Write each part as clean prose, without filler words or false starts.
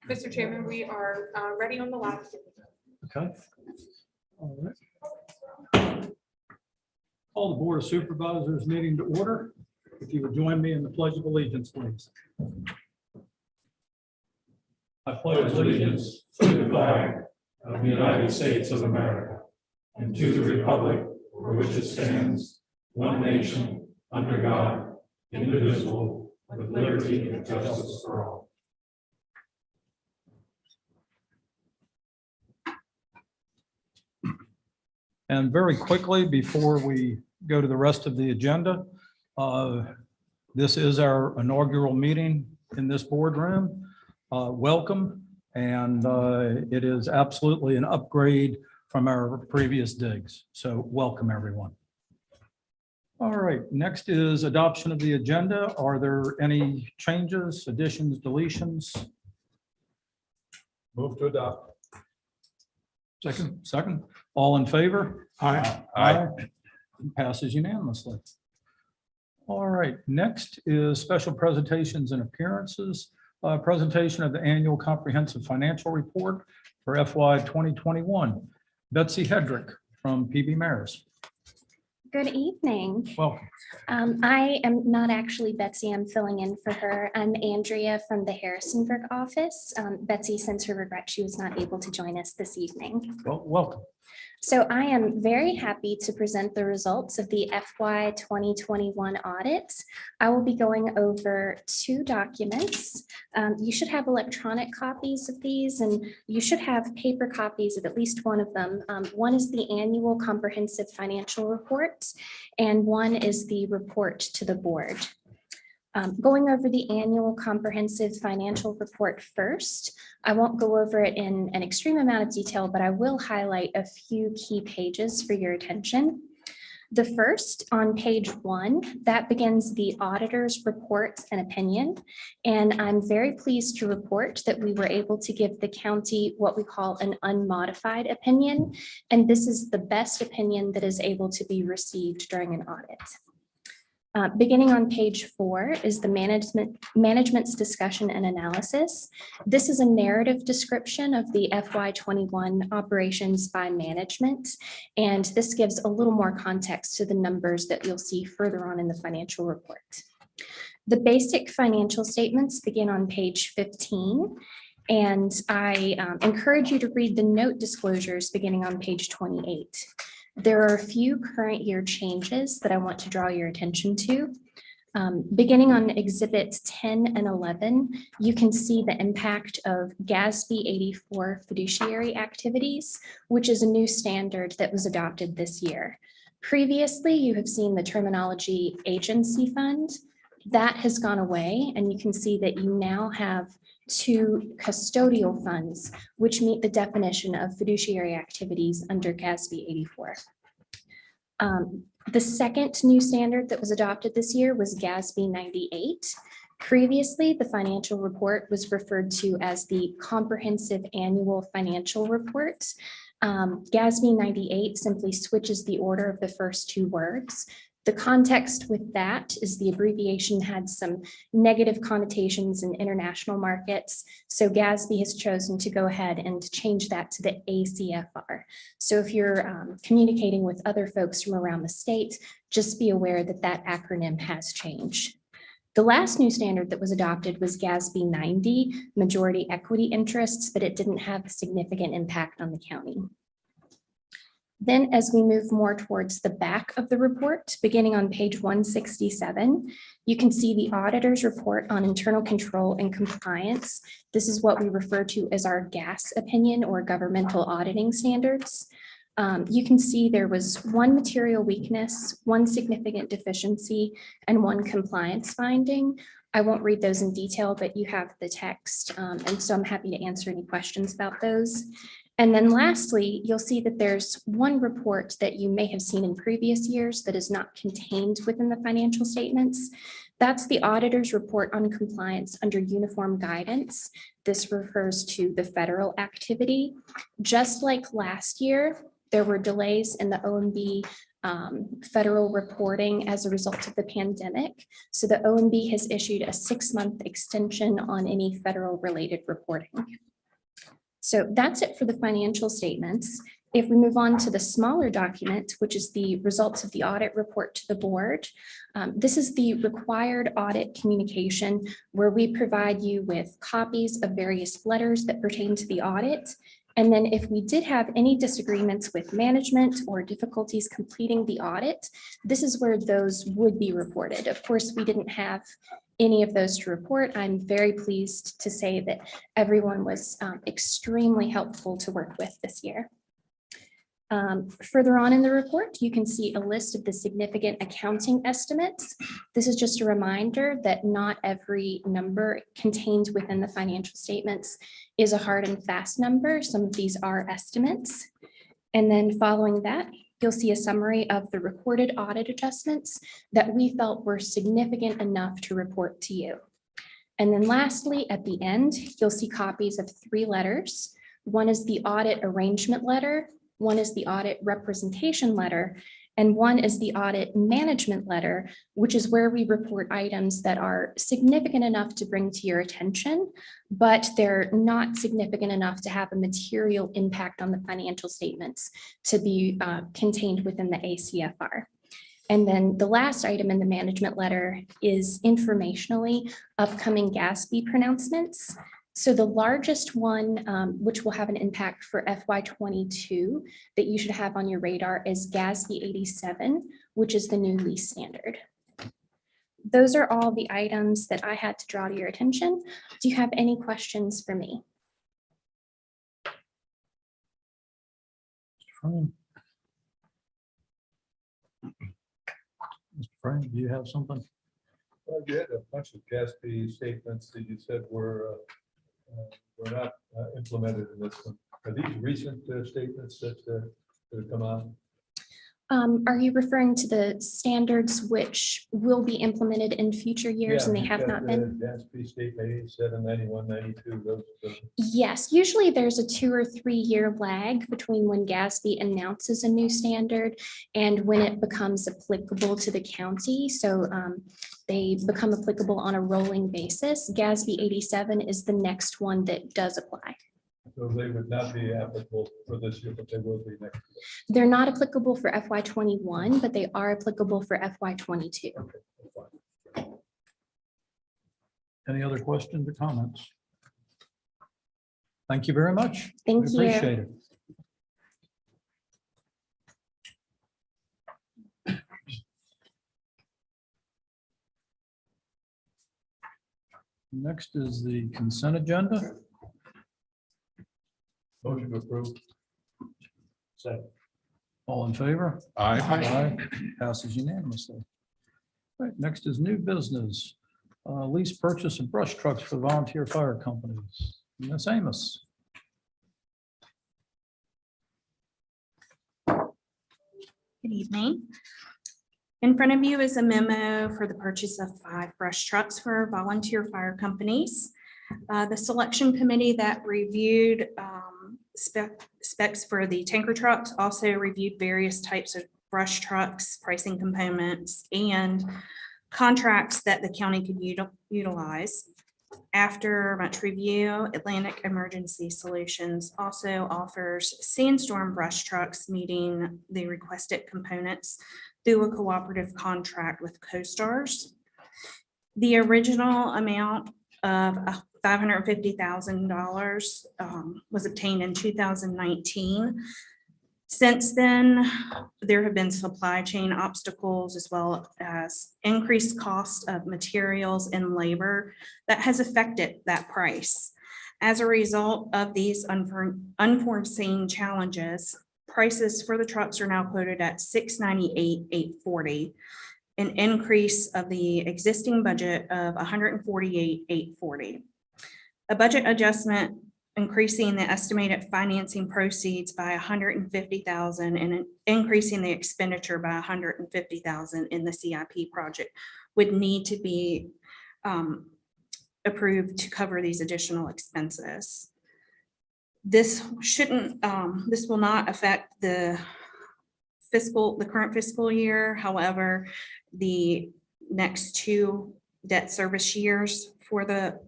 Mr. Chairman, we are ready on the live stream. Okay. All right. Call the Board of Supervisors meeting to order. If you would join me in the Pledge of Allegiance, please. I pledge Allegiance to the flag of the United States of America and to the republic for which it stands, one nation, under God, indivisible, with liberty and justice for all. And very quickly, before we go to the rest of the agenda, this is our inaugural meeting in this boardroom. Welcome, and it is absolutely an upgrade from our previous digs. So welcome, everyone. All right, next is adoption of the agenda. Are there any changes, additions, deletions? Move to adopt. Second. All in favor? Aye. Passes unanimously. All right, next is special presentations and appearances. Presentation of the annual comprehensive financial report for FY 2021. Betsy Hedrick from PB Mares. Good evening. Welcome. I am not actually Betsy. I'm filling in for her. I'm Andrea from the Harrisonburg office. Betsy sends her regret she was not able to join us this evening. Well, welcome. So I am very happy to present the results of the FY 2021 audit. I will be going over two documents. You should have electronic copies of these, and you should have paper copies of at least one of them. One is the annual comprehensive financial report, and one is the report to the board. Going over the annual comprehensive financial report first, I won't go over it in an extreme amount of detail, but I will highlight a few key pages for your attention. The first on page 1, that begins the auditor's report and opinion. And I'm very pleased to report that we were able to give the county what we call an unmodified opinion. And this is the best opinion that is able to be received during an audit. Beginning on page 4 is the management's discussion and analysis. This is a narrative description of the FY 21 operations by management, and this gives a little more context to the numbers that you'll see further on in the financial report. The basic financial statements begin on page 15, and I encourage you to read the note disclosures beginning on page 28. There are a few current year changes that I want to draw your attention to. Beginning on exhibits 10 and 11, you can see the impact of GASB 84 fiduciary activities, which is a new standard that was adopted this year. Previously, you have seen the terminology agency fund. That has gone away, and you can see that you now have 2 custodial funds, which meet the definition of fiduciary activities under GASB 84. The second new standard that was adopted this year was GASB 98. Previously, the financial report was referred to as the Comprehensive Annual Financial Report. GASB 98 simply switches the order of the first 2 words. The context with that is the abbreviation had some negative connotations in international markets. So GASB has chosen to go ahead and change that to the ACFR. So if you're communicating with other folks from around the state, just be aware that that acronym has changed. The last new standard that was adopted was GASB 90, majority equity interests, but it didn't have a significant impact on the county. Then as we move more towards the back of the report, beginning on page 167, you can see the auditor's report on internal control and compliance. This is what we refer to as our GAS opinion or governmental auditing standards. You can see there was 1 material weakness, 1 significant deficiency, and 1 compliance finding. I won't read those in detail, but you have the text, and so I'm happy to answer any questions about those. And then lastly, you'll see that there's 1 report that you may have seen in previous years that is not contained within the financial statements. That's the auditor's report on compliance under uniform guidance. This refers to the federal activity. Just like last year, there were delays in the OMB federal reporting as a result of the pandemic. So the OMB has issued a 6-month extension on any federal related reporting. So that's it for the financial statements. If we move on to the smaller document, which is the results of the audit report to the board, this is the required audit communication where we provide you with copies of various letters that pertain to the audit. And then if we did have any disagreements with management or difficulties completing the audit, this is where those would be reported. Of course, we didn't have any of those to report. I'm very pleased to say that everyone was extremely helpful to work with this year. Further on in the report, you can see a list of the significant accounting estimates. This is just a reminder that not every number contained within the financial statements is a hard and fast number. Some of these are estimates. And then following that, you'll see a summary of the recorded audit adjustments that we felt were significant enough to report to you. And then lastly, at the end, you'll see copies of 3 letters. One is the audit arrangement letter, one is the audit representation letter, and one is the audit management letter, which is where we report items that are significant enough to bring to your attention, but they're not significant enough to have a material impact on the financial statements to be contained within the ACFR. And then the last item in the management letter is informationally upcoming GASB pronouncements. So the largest one, which will have an impact for FY22 that you should have on your radar is GASB 87, which is the new lease standard. Those are all the items that I had to draw to your attention. Do you have any questions for me? Mr. Frank, do you have something? Well, you had a bunch of GASB statements that you said were not implemented in this one. Are these recent statements that have come out? Are you referring to the standards which will be implemented in future years and they have not been? GASB statement 87, 91, 92, those. Yes, usually there's a 2 or 3 year lag between when GASB announces a new standard and when it becomes applicable to the county. So they become applicable on a rolling basis. GASB 87 is the next one that does apply. So they would not be applicable for this year, but they will be next year. They're not applicable for FY21, but they are applicable for FY22. Okay. Any other questions or comments? Thank you very much. Thank you. Appreciate it. Next is the consent agenda. Motion to approve. Second. All in favor? Aye. Passes unanimously. Right, next is new business. Lease purchase of brush trucks for volunteer fire companies. Ms. Amos. Good evening. In front of you is a memo for the purchase of 5 brush trucks for volunteer fire companies. The selection committee that reviewed specs for the tanker trucks also reviewed various types of brush trucks, pricing components, and contracts that the county could utilize. After much review, Atlantic Emergency Solutions also offers sandstorm brush trucks meeting the requested components through a cooperative contract with CoStars. The original amount of $550,000 was obtained in 2019. Since then, there have been supply chain obstacles as well as increased cost of materials and labor that has affected that price. As a result of these unforeseen challenges, prices for the trucks are now quoted at $698,840, an increase of the existing budget of $148,840. A budget adjustment increasing the estimated financing proceeds by $150,000 and increasing the expenditure by $150,000 in the CIP project would need to be approved to cover these additional expenses. This will not affect the the current fiscal year. However, the next 2 debt service years for the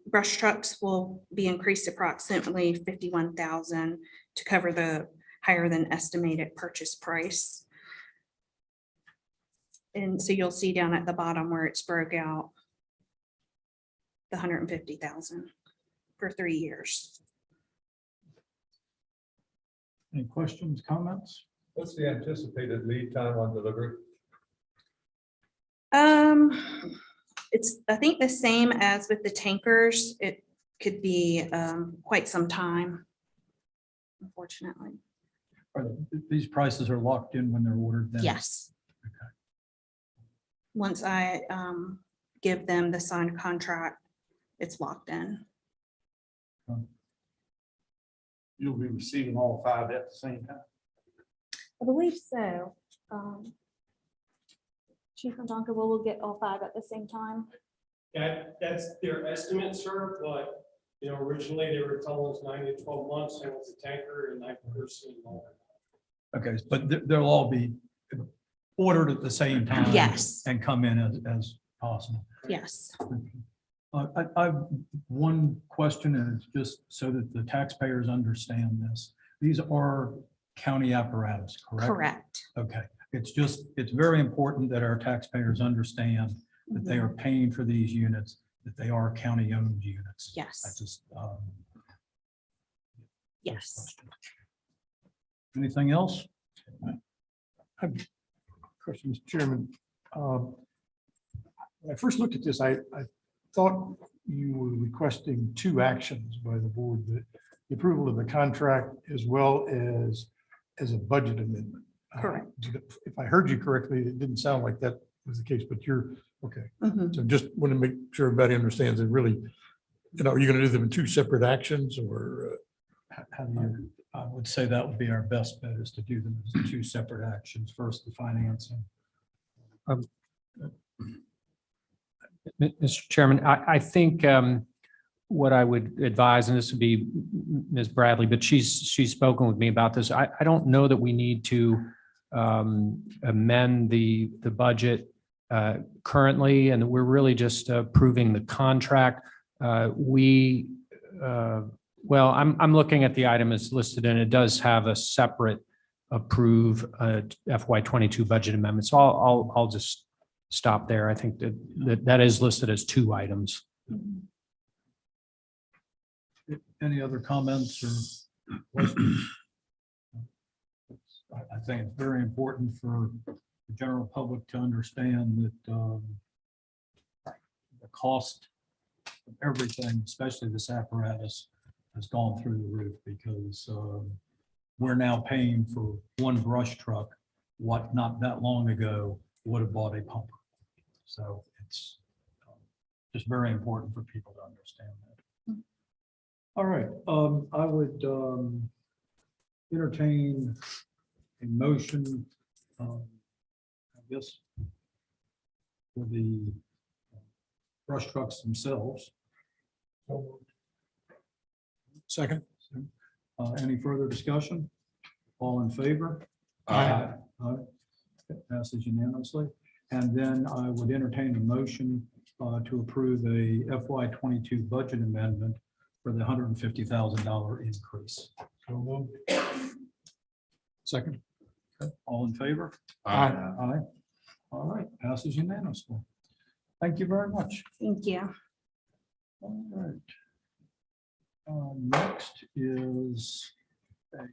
brush trucks will be increased approximately 51,000 to cover the higher than estimated purchase price. And so you'll see down at the bottom where it's broke out the 150,000 for 3 years. Any questions, comments? What's the anticipated lead time on delivery? It's, I think, the same as with the tankers. It could be quite some time, unfortunately. These prices are locked in when they're ordered then? Yes. Okay. Once I give them the signed contract, it's locked in. You'll be receiving all 5 at the same time. I believe so. Chief Donka will get all 5 at the same time. That's their estimate, sir, but, originally they were telling us 9 to 12 months, and with the tanker, and I've never seen longer. Okay, but they'll all be ordered at the same time? Yes. And come in as possible? Yes. I have one question, and it's just so that the taxpayers understand this. These are county apparatus, correct? Correct. Okay, it's very important that our taxpayers understand that they are paying for these units, that they are county-owned units. Yes. I just, Yes. anything else? Question, Mr. Chairman. When I first looked at this, I thought you were requesting 2 actions by the board, the approval of the contract as well as a budget amendment. Correct. If I heard you correctly, it didn't sound like that was the case, but you're, okay. Mhm. So just want to make sure everybody understands that really, are you going to do them in 2 separate actions or? How do you, I would say that would be our best bet, is to do them as 2 separate actions. First, the financing. Mr. Chairman, I think what I would advise, and this would be Ms. Bradley, but she's spoken with me about this. I don't know that we need to amend the budget currently, and we're really just approving the contract. Well, I'm looking at the item as listed, and it does have a separate approve FY22 budget amendment. So I'll just stop there. I think that is listed as 2 items. Any other comments or questions? I think it's very important for the general public to understand that the cost of everything, especially this apparatus, has gone through the roof, because we're now paying for one brush truck what not that long ago would have bought a pumper. So it's just very important for people to understand that. All right, I would entertain a motion, I guess, for the brush trucks themselves. Second. Any further discussion? All in favor? Aye. It passes unanimously. And then I would entertain a motion to approve a FY22 budget amendment for the $150,000 increase. So moved. Second. Okay. All in favor? Aye. Aye. All right, passes unanimously. Thank you very much. Thank you. All right. Next is a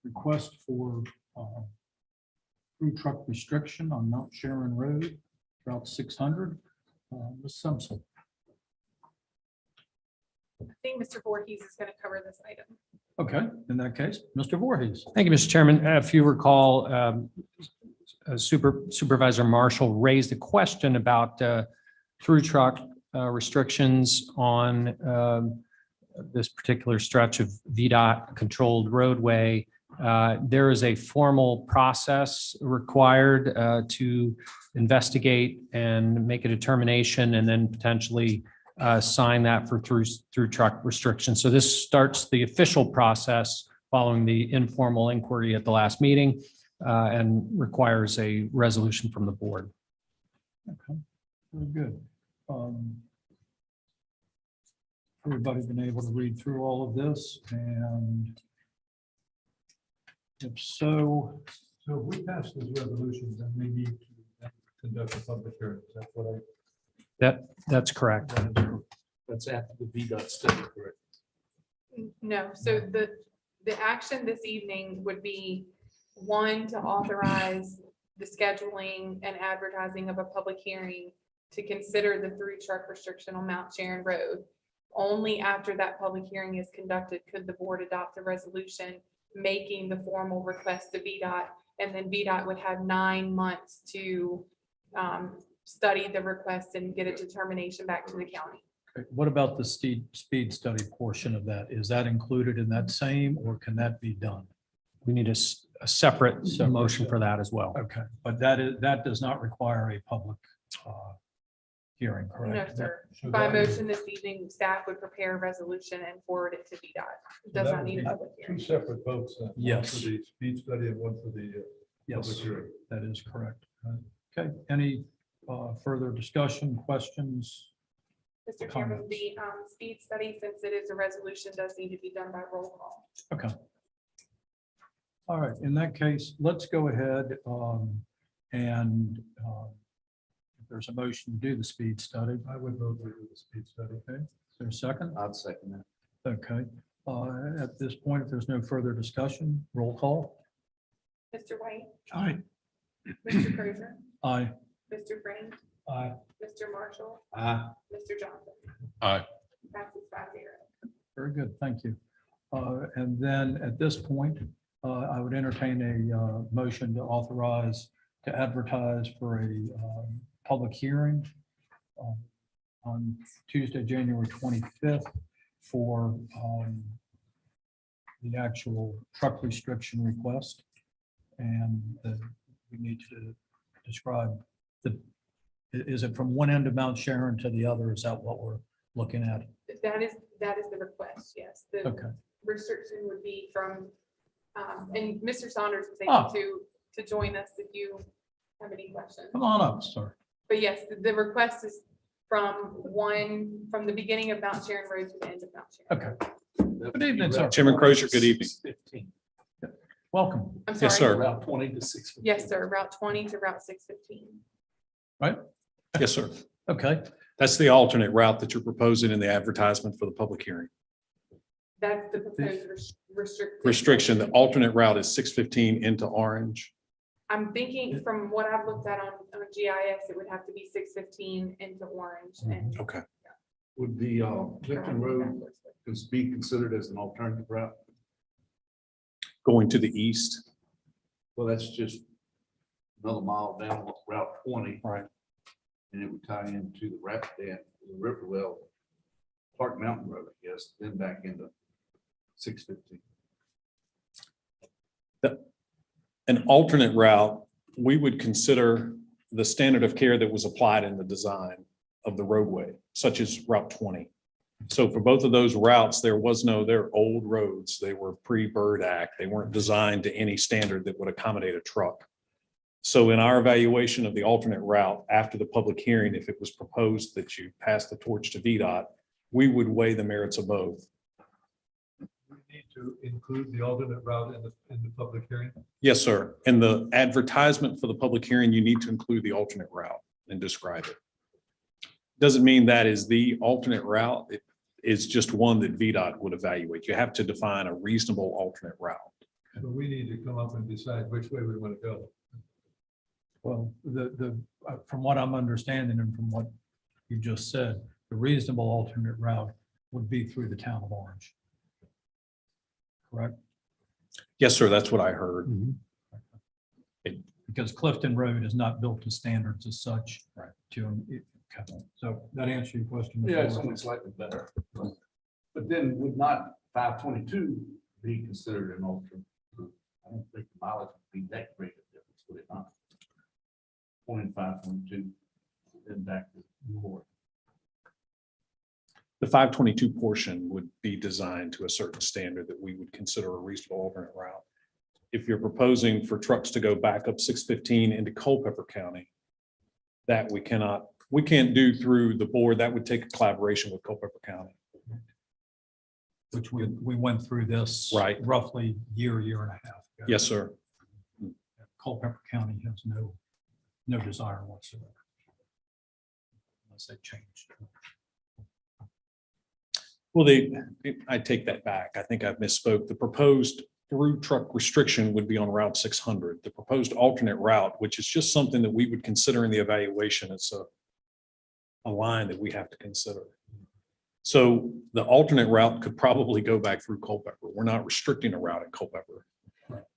request for food truck restriction on Mount Sharon Road, Route 600. Ms. Simpson. I think Mr. Voorhees is going to cover this item. Okay, in that case, Mr. Voorhees. Thank you, Mr. Chairman. If you recall, Supervisor Marshall raised a question about through truck restrictions on this particular stretch of VDOT controlled roadway. There is a formal process required to investigate and make a determination, and then potentially sign that for through truck restrictions. So this starts the official process following the informal inquiry at the last meeting and requires a resolution from the board. Okay, very good. Everybody been able to read through all of this, and if so, So if we pass this resolution, then we need to conduct a public hearing. Is that what That's correct. that's after the VDOT study, correct? No, so the action this evening would be, one, to authorize the scheduling and advertising of a public hearing to consider the through truck restriction on Mount Sharon Road. Only after that public hearing is conducted could the board adopt a resolution making the formal request to VDOT, and then VDOT would have 9 months to study the request and get a determination back to the county. okay, what about the speed study portion of that? Is that included in that same, or can that be done? We need a separate motion for that as well. Okay, but that does not require a public hearing, No, correct? sir. So By that would- motion this evening, staff would prepare a resolution and forward it to VDOT. It does that not would need a be public Two hearing. separate votes. Then, one Yes. For the speed study and one for the public Yes, hearing. that is correct. Okay, any further discussion, questions? Mr. Chairman, the speed study, since it is a resolution, does need to be done by roll call. Okay. All right, in that case, let's go ahead and if there's a motion to do the speed study. I would vote for the speed study. Okay, is there a second? I'd second that. Okay, at this point, if there's no further discussion, roll call. Mr. White, Aye. Mr. Crozier, Aye. Mr. Frame, Aye. Mr. Marshall, Aye. Mr. Johnson. Aye. Passes 5-0. Very good, thank you. And then at this point, I would entertain a motion to authorize to advertise for a public hearing on Tuesday, January 25th for the actual truck restriction request. And we need to describe is it from one end of Mount Sharon to the other? Is that what we're looking at? That is the request, yes. The Okay. restriction would be from, and Mr. Saunders is Ah. able to join us if you have any questions. Come on up, sir. But yes, the request is from the beginning of Mount Sharon Road to the end of Mount Sharon. Okay. Good evening, sir. Chairman Crozier, good evening. 15. Welcome. I'm Yes, sorry. sir. Route 20 to 6. Yes, sir. Route 20 to Route 615. Right? Yes, sir. Okay. That's the alternate route that you're proposing in the advertisement for the public hearing. That's the proposed Restriction, the alternate route is 615 into Orange. I'm thinking from what I've looked at on GIS, it would have to be 615 into Orange and. Okay. Would the Clifton Road be considered as an alternative route? Going to the east. Well, that's just another mile down Route 20. Right. And it would tie into the Rapidan, the Riverwell, Park Mountain Road, I guess, then back into 615. An alternate route, we would consider the standard of care that was applied in the design of the roadway, such as Route 20. So for both of those routes, they're old roads. They were pre-Bird Act. They weren't designed to any standard that would accommodate a truck. So in our evaluation of the alternate route after the public hearing, if it was proposed that you pass the torch to VDOT, we would weigh the merits of both. We need to include the alternate route in the public hearing. Yes, sir. In the advertisement for the public hearing, you need to include the alternate route and describe it. Doesn't mean that is the alternate route. It is just one that VDOT would evaluate. You have to define a reasonable alternate route. So we need to come up and decide which way we want to go. Well, from what I'm understanding and from what you just said, the reasonable alternate route would be through the town of Orange. Correct? Yes, sir. That's what I heard. Because Clifton Road is not built to standards as such. Right. So that answers your question. Mr. Yeah, it's Moore? only slightly better. But then would not 522 be considered an alternate? I don't think the mileage would be that great a difference, would it not? 522, then back to court. The 522 portion would be designed to a certain standard that we would consider a reasonable alternate route. If you're proposing for trucks to go back up 615 into Culpeper County, that we can't do through the board. That would take a collaboration with Culpeper County. Which we went through this. Right. Roughly year and a half ago. Yes, sir. Culpeper County has no desire whatsoever. Unless they change. Well, I take that back. I think I've misspoke. The proposed through truck restriction would be on Route 600. The proposed alternate route, which is just something that we would consider in the evaluation. It's a line that we have to consider. So the alternate route could probably go back through Culpeper. We're not restricting a route at Culpeper.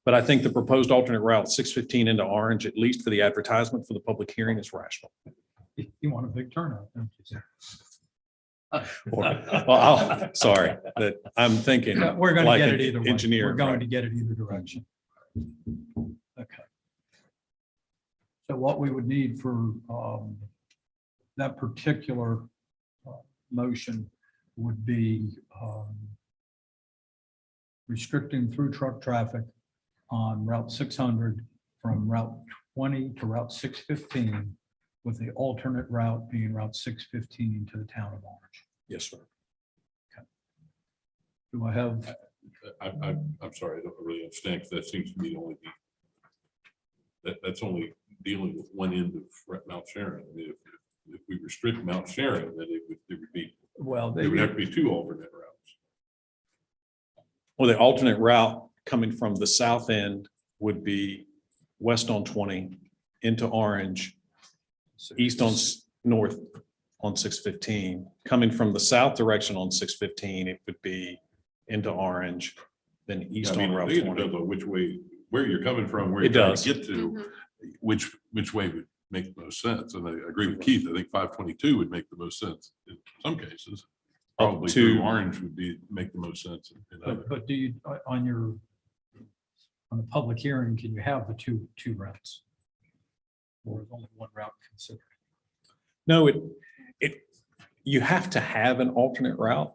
But I think the proposed alternate route 615 into Orange, at least for the advertisement for the public hearing, is rational. You want a big turnout, don't you, sir? Sorry, that I'm thinking. We're going to like get an it either way. engineer, We're going right. to get it either direction. Okay. So what we would need for that particular motion would be restricting through truck traffic on Route 600 from Route 20 to Route 615, with the alternate route being Route 615 to the town of Orange. Yes, sir. Do I have? I'm sorry, I don't really understand, because that seems to me to only be, that's only dealing with one end of Mount Sharon. I mean, if we restrict Mount Sharon, then it would be, Well, there would have to be two alternate routes. Well, the alternate route coming from the south end would be west on 20 into Orange, east on north on 615. Coming from the south direction on 615, it would be into Orange, then east I mean, on I Route think it 20. depends on which way, where you're coming from, where It you're trying does. to get to, which way would make the most sense. And I agree with Keith. I think 522 would make the most sense in some cases. Up Probably to- through Orange would make the most sense in others. But do you, on the public hearing, can you have the two routes? Or is only one route considered? No, you have to have an alternate route.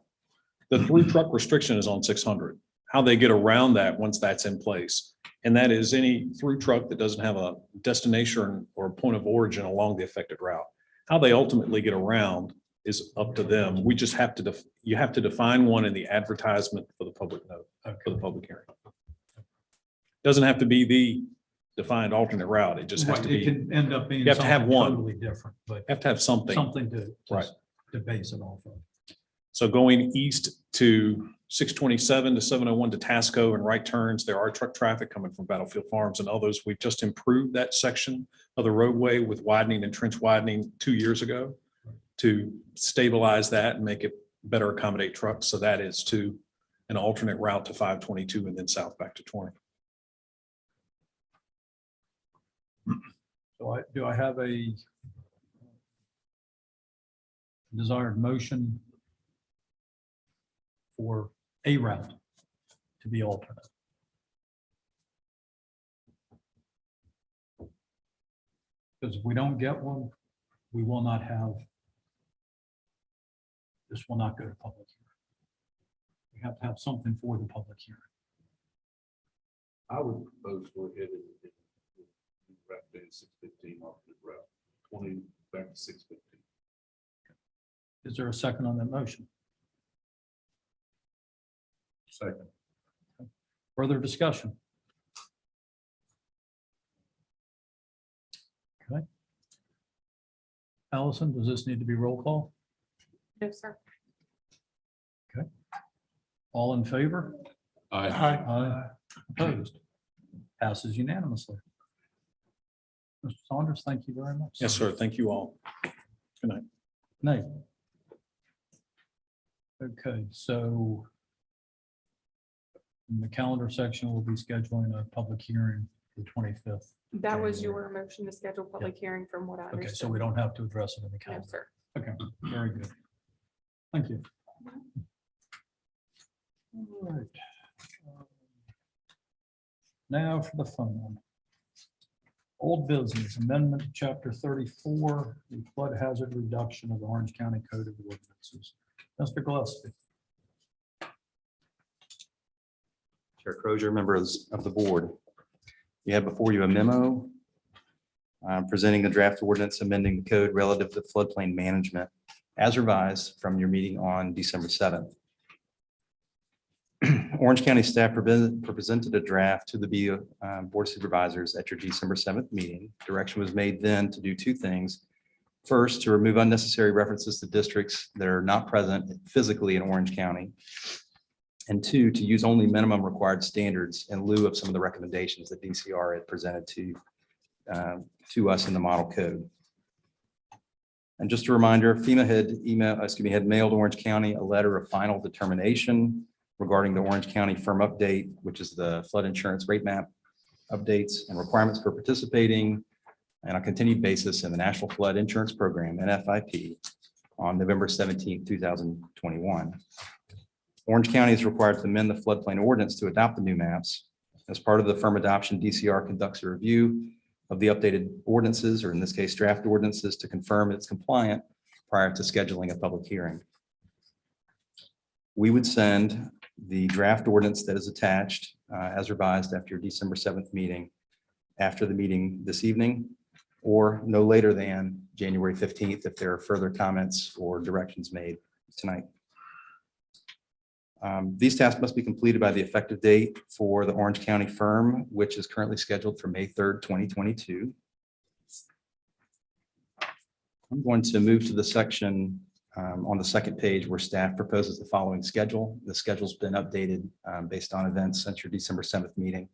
The through truck restriction is on 600. How they get around that once that's in place. And that is any through truck that doesn't have a destination or a point of origin along the affected route. How they ultimately get around is up to them. We just have to, you have to define one in the advertisement for the public note, for the public hearing. Doesn't have to be the defined alternate route. It just has to Right, it be, can end up being you have to have something one. totally different, but have to have something. Right. to base it off of. So going east to 627 to 701 to Tasco and right turns, there are truck traffic coming from Battlefield Farms and others. We've just improved that section of the roadway with widening and trench widening 2 years ago to stabilize that and make it better accommodate trucks. So that is to an alternate route to 522 and then south back to 20. So do I have a desired motion for a route to be alternate? Because if we don't get one, we will not have, this will not go to public hearing. We have to have something for the public hearing. I would propose go ahead and wrap in 615 off the route, 20 back to 615. Is there a second on that motion? Second. Further discussion? Okay. Allison, does this need to be roll call? No, sir. All in favor? Aye. Opposed? Passes unanimously. Mr. Saunders, thank you very much. Yes, sir. Thank you all. Good night. Nay. Okay, so in the calendar section, we'll be scheduling a public hearing the 25th. That was your motion to schedule public hearing from what I Okay, understood. so we don't have to address it in the No, calendar. sir. Okay, very good. Thank you. All right. Now for the fun one. Old business amendment to chapter 34, the flood hazard reduction of the Orange County Code of Ordinances. Mr. Gillespie. Chair Crozier, members of the board. You have before you a memo presenting the draft ordinance amending the code relative to floodplain management as revised from your meeting on December 7th. Orange County staff presented a draft to the Board of Supervisors at your December 7th meeting. Direction was made then to do two things. First, to remove unnecessary references to districts that are not present physically in Orange County. And two, to use only minimum required standards in lieu of some of the recommendations that DCR had presented to us in the model code. And just a reminder, FEMA had mailed Orange County a letter of final determination regarding the Orange County firm update, which is the flood insurance rate map updates and requirements for participating on a continued basis in the National Flood Insurance Program, NFIP, on November 17, 2021. Orange County is required to amend the floodplain ordinance to adopt the new maps. As part of the firm adoption, DCR conducts a review of the updated ordinances, or in this case, draft ordinances, to confirm it's compliant prior to scheduling a public hearing. We would send the draft ordinance that is attached as revised after your December 7th meeting, after the meeting this evening, or no later than January 15th if there are further comments or directions made tonight. These tasks must be completed by the effective date for the Orange County firm, which is currently scheduled for May 3rd, 2022. I'm going to move to the section on the second page where staff proposes the following schedule. The schedule's been updated based on events since your December 7th meeting.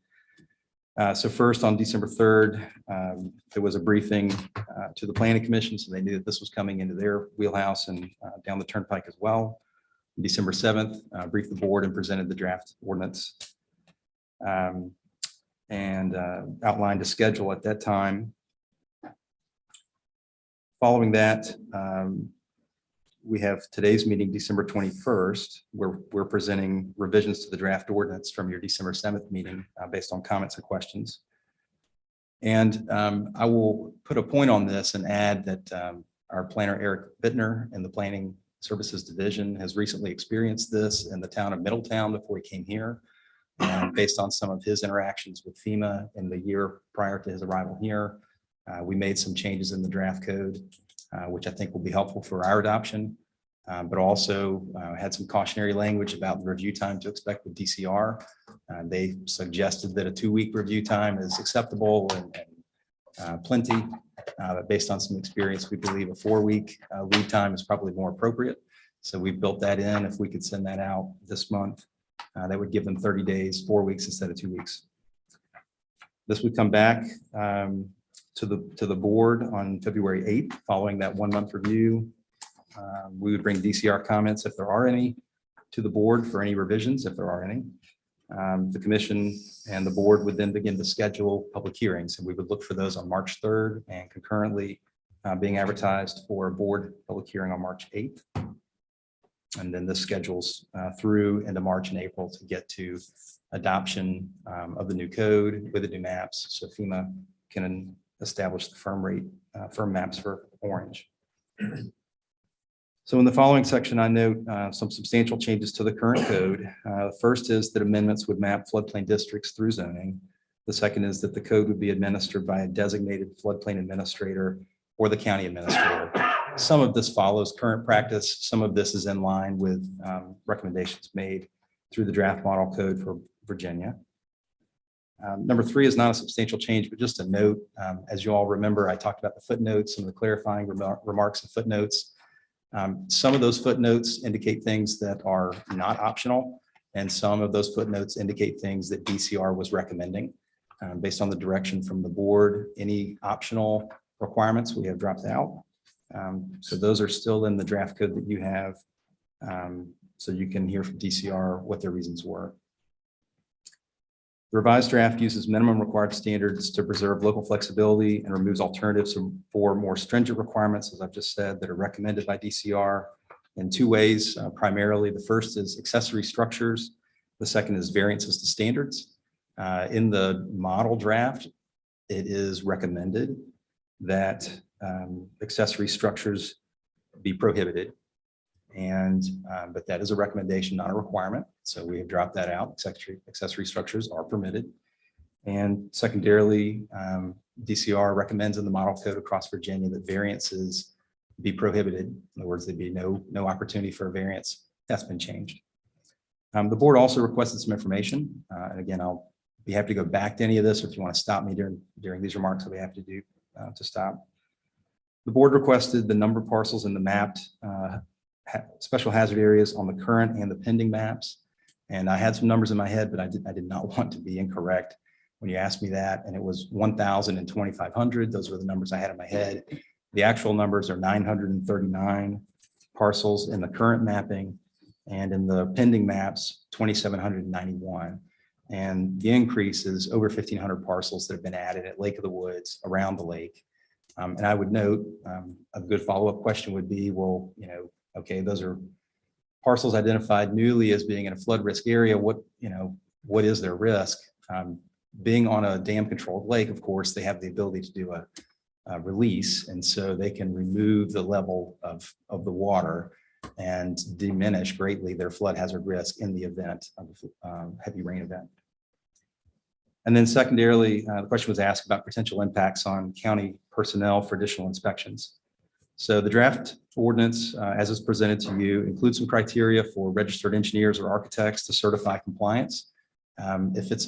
So first, on December 3rd, there was a briefing to the Planning Commission, so they knew that this was coming into their wheelhouse and down the turnpike as well. December 7th, briefed the board and presented the draft ordinance and outlined a schedule at that time. Following that, we have today's meeting, December 21st, where we're presenting revisions to the draft ordinance from your December 7th meeting based on comments and questions. And I will put a point on this and add that our planner, Eric Bittner, in the Planning Services Division has recently experienced this in the town of Middletown before he came here, based on some of his interactions with FEMA in the year prior to his arrival here. We made some changes in the draft code, which I think will be helpful for our adoption, but also had some cautionary language about the review time to expect with DCR. They suggested that a 2-week review time is acceptable and plenty. But based on some experience, we believe a 4-week lead time is probably more appropriate. So we built that in. If we could send that out this month, that would give them 30 days, 4 weeks instead of 2 weeks. This would come back to the board on February 8th, following that 1-month review. We would bring DCR comments, if there are any, to the board for any revisions, if there are any. The commission and the board would then begin to schedule public hearings, and we would look for those on March 3rd and concurrently being advertised for a board public hearing on March 8th. And then this schedules through into March and April to get to adoption of the new code with the new maps, so FEMA can establish the firm maps for Orange. So in the following section, I note some substantial changes to the current code. First is that amendments would map floodplain districts through zoning. The second is that the code would be administered by a designated floodplain administrator or the county administrator. Some of this follows current practice. Some of this is in line with recommendations made through the draft model code for Virginia. Number 3 is not a substantial change, but just a note. As you all remember, I talked about the footnotes, some of the clarifying remarks and footnotes. Some of those footnotes indicate things that are not optional, and some of those footnotes indicate things that DCR was recommending. Based on the direction from the board, any optional requirements we have dropped out. So those are still in the draft code that you have, so you can hear from DCR what their reasons were. The revised draft uses minimum required standards to preserve local flexibility and removes alternatives for more stringent requirements, as I've just said, that are recommended by DCR in 2 ways. Primarily, the first is accessory structures. The second is variances to standards. In the model draft, it is recommended that accessory structures be prohibited. And, but that is a recommendation, not a requirement. So we have dropped that out. Accessory structures are permitted. And secondarily, DCR recommends in the model code across Virginia that variances be prohibited. In other words, there'd be no opportunity for a variance. That's been changed. The board also requested some information. And again, I'll be happy to go back to any of this, or if you want to stop me during these remarks, I'll be happy to do to stop. The board requested the number of parcels in the mapped special hazard areas on the current and the pending maps. And I had some numbers in my head, but I did not want to be incorrect when you asked me that. And it was 1,000 and 2,500. Those were the numbers I had in my head. The actual numbers are 939 parcels in the current mapping, and in the pending maps, 2,791. And the increase is over 1,500 parcels that have been added at Lake of the Woods, around the lake. And I would note, a good follow-up question would be, well, okay, those are parcels identified newly as being in a flood risk area. What is their risk? Being on a dam controlled lake, of course, they have the ability to do a release. And so they can remove the level of the water and diminish greatly their flood hazard risk in the event of a heavy rain event. And then secondarily, the question was asked about potential impacts on county personnel for additional inspections. So the draft ordinance, as is presented to you, includes some criteria for registered engineers or architects to certify compliance. If it's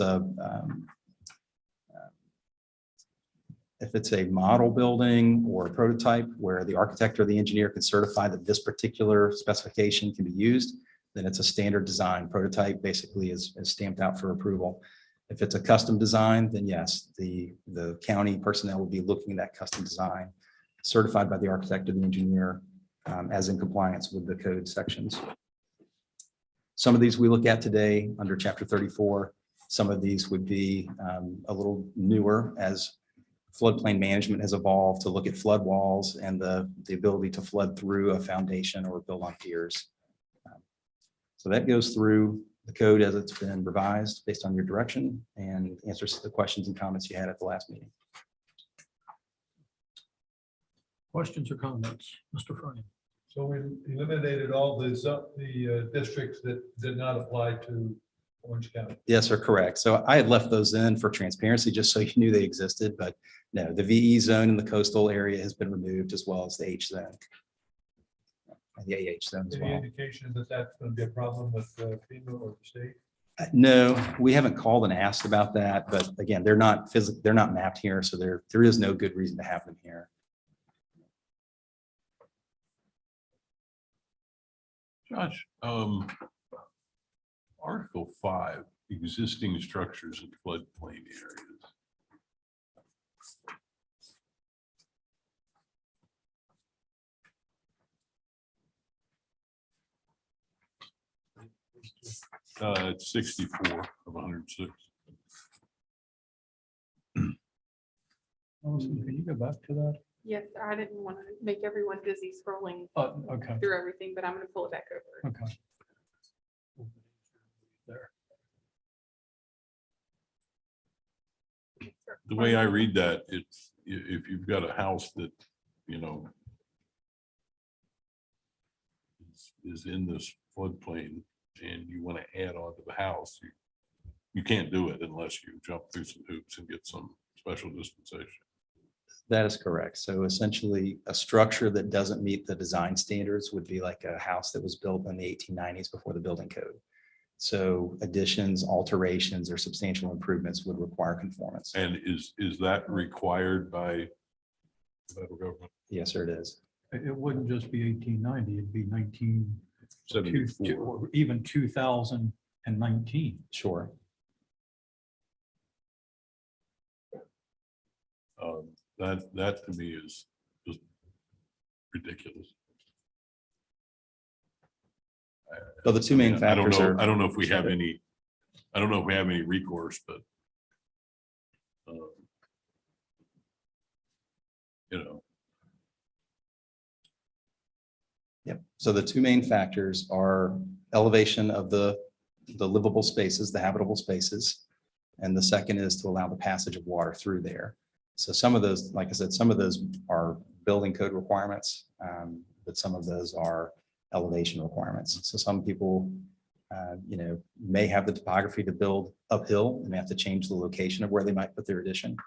a model building or a prototype where the architect or the engineer can certify that this particular specification can be used, then it's a standard design. Prototype basically is stamped out for approval. If it's a custom design, then yes, the county personnel will be looking at that custom design certified by the architect or the engineer as in compliance with the code sections. Some of these we look at today under Chapter 34. Some of these would be a little newer as floodplain management has evolved to look at flood walls and the ability to flood through a foundation or build on piers. So that goes through the code as it's been revised based on your direction and answers to the questions and comments you had at the last meeting. Questions or comments? Mr. Frame? So we eliminated all the districts that did not apply to Orange County. Yes, sir, correct. So I had left those in for transparency, just so you knew they existed, but no, the VE zone in the coastal area has been removed, as well as the H zone. And the AH zone as Any well. indication that that's going to be a problem with FEMA or the state? No, we haven't called and asked about that, but again, they're not mapped here, so there is no good reason to have them here. Josh, Article 5, existing structures in floodplain areas. It's 64 of 106. Allison, can you go back to that? Yes, I didn't want to make everyone dizzy scrolling Okay, through everything, but I'm going to pull it back over. okay. There. The way I read that, it's if you've got a house that, is in this floodplain and you want to add on to the house, you can't do it unless you jump through some hoops and get some special dispensation. That is correct. So essentially, a structure that doesn't meet the design standards would be like a house that was built in the 1890s before the building code. So additions, alterations, or substantial improvements would require conformance. And is that required by the federal government? Yes, sir, it is. It wouldn't just be 1890, it'd be 74. or even 2019. Sure. That to me is just ridiculous. So the two main I don't factors know. are. I don't know if we have any. I don't know if we have any recourse, but Yep. So the two main factors are elevation of the livable spaces, the habitable spaces. And the second is to allow the passage of water through there. So some of those, like I said, some of those are building code requirements, but some of those are elevation requirements. So some people, may have the topography to build uphill and have to change the location of where they might put their addition.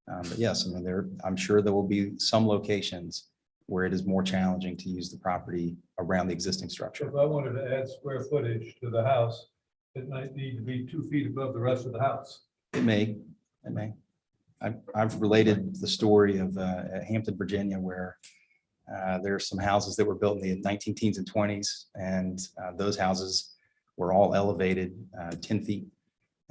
But yes, I mean, I'm sure there will be some locations where it is more challenging to use the property around the existing structure. If I wanted to add square footage to the house, it might need to be 2 feet above the rest of the house. It may. I've related the story of Hampton, Virginia, where there are some houses that were built in the 19 teens and 20s, and those houses were all elevated 10 feet.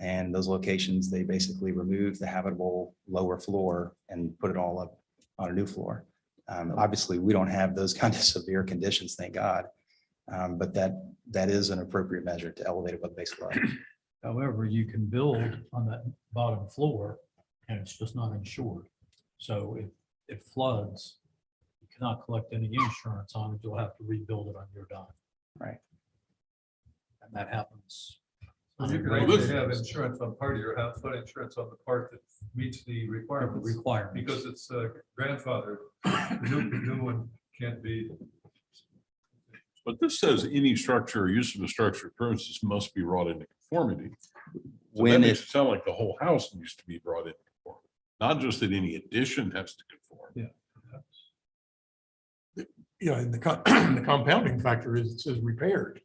And those locations, they basically removed the habitable lower floor and put it all up on a new floor. Obviously, we don't have those kind of severe conditions, thank God. But that is an appropriate measure to elevate above base flood. However, you can build on that bottom floor and it's just not insured. So if it floods, you cannot collect any insurance on it. You'll have to rebuild it on your dime. Right. And that happens. You can always have insurance on part of your house, but insurance on the part that meets the requirements. Because it's grandfathered. The new one can't be. But this says any structure or use of a structure premises must be brought into conformity. So that When makes it, it sound like the whole house needs to be brought into conformity, not just that any addition has to conform. Yeah, and the the compounding factor is it says repaired.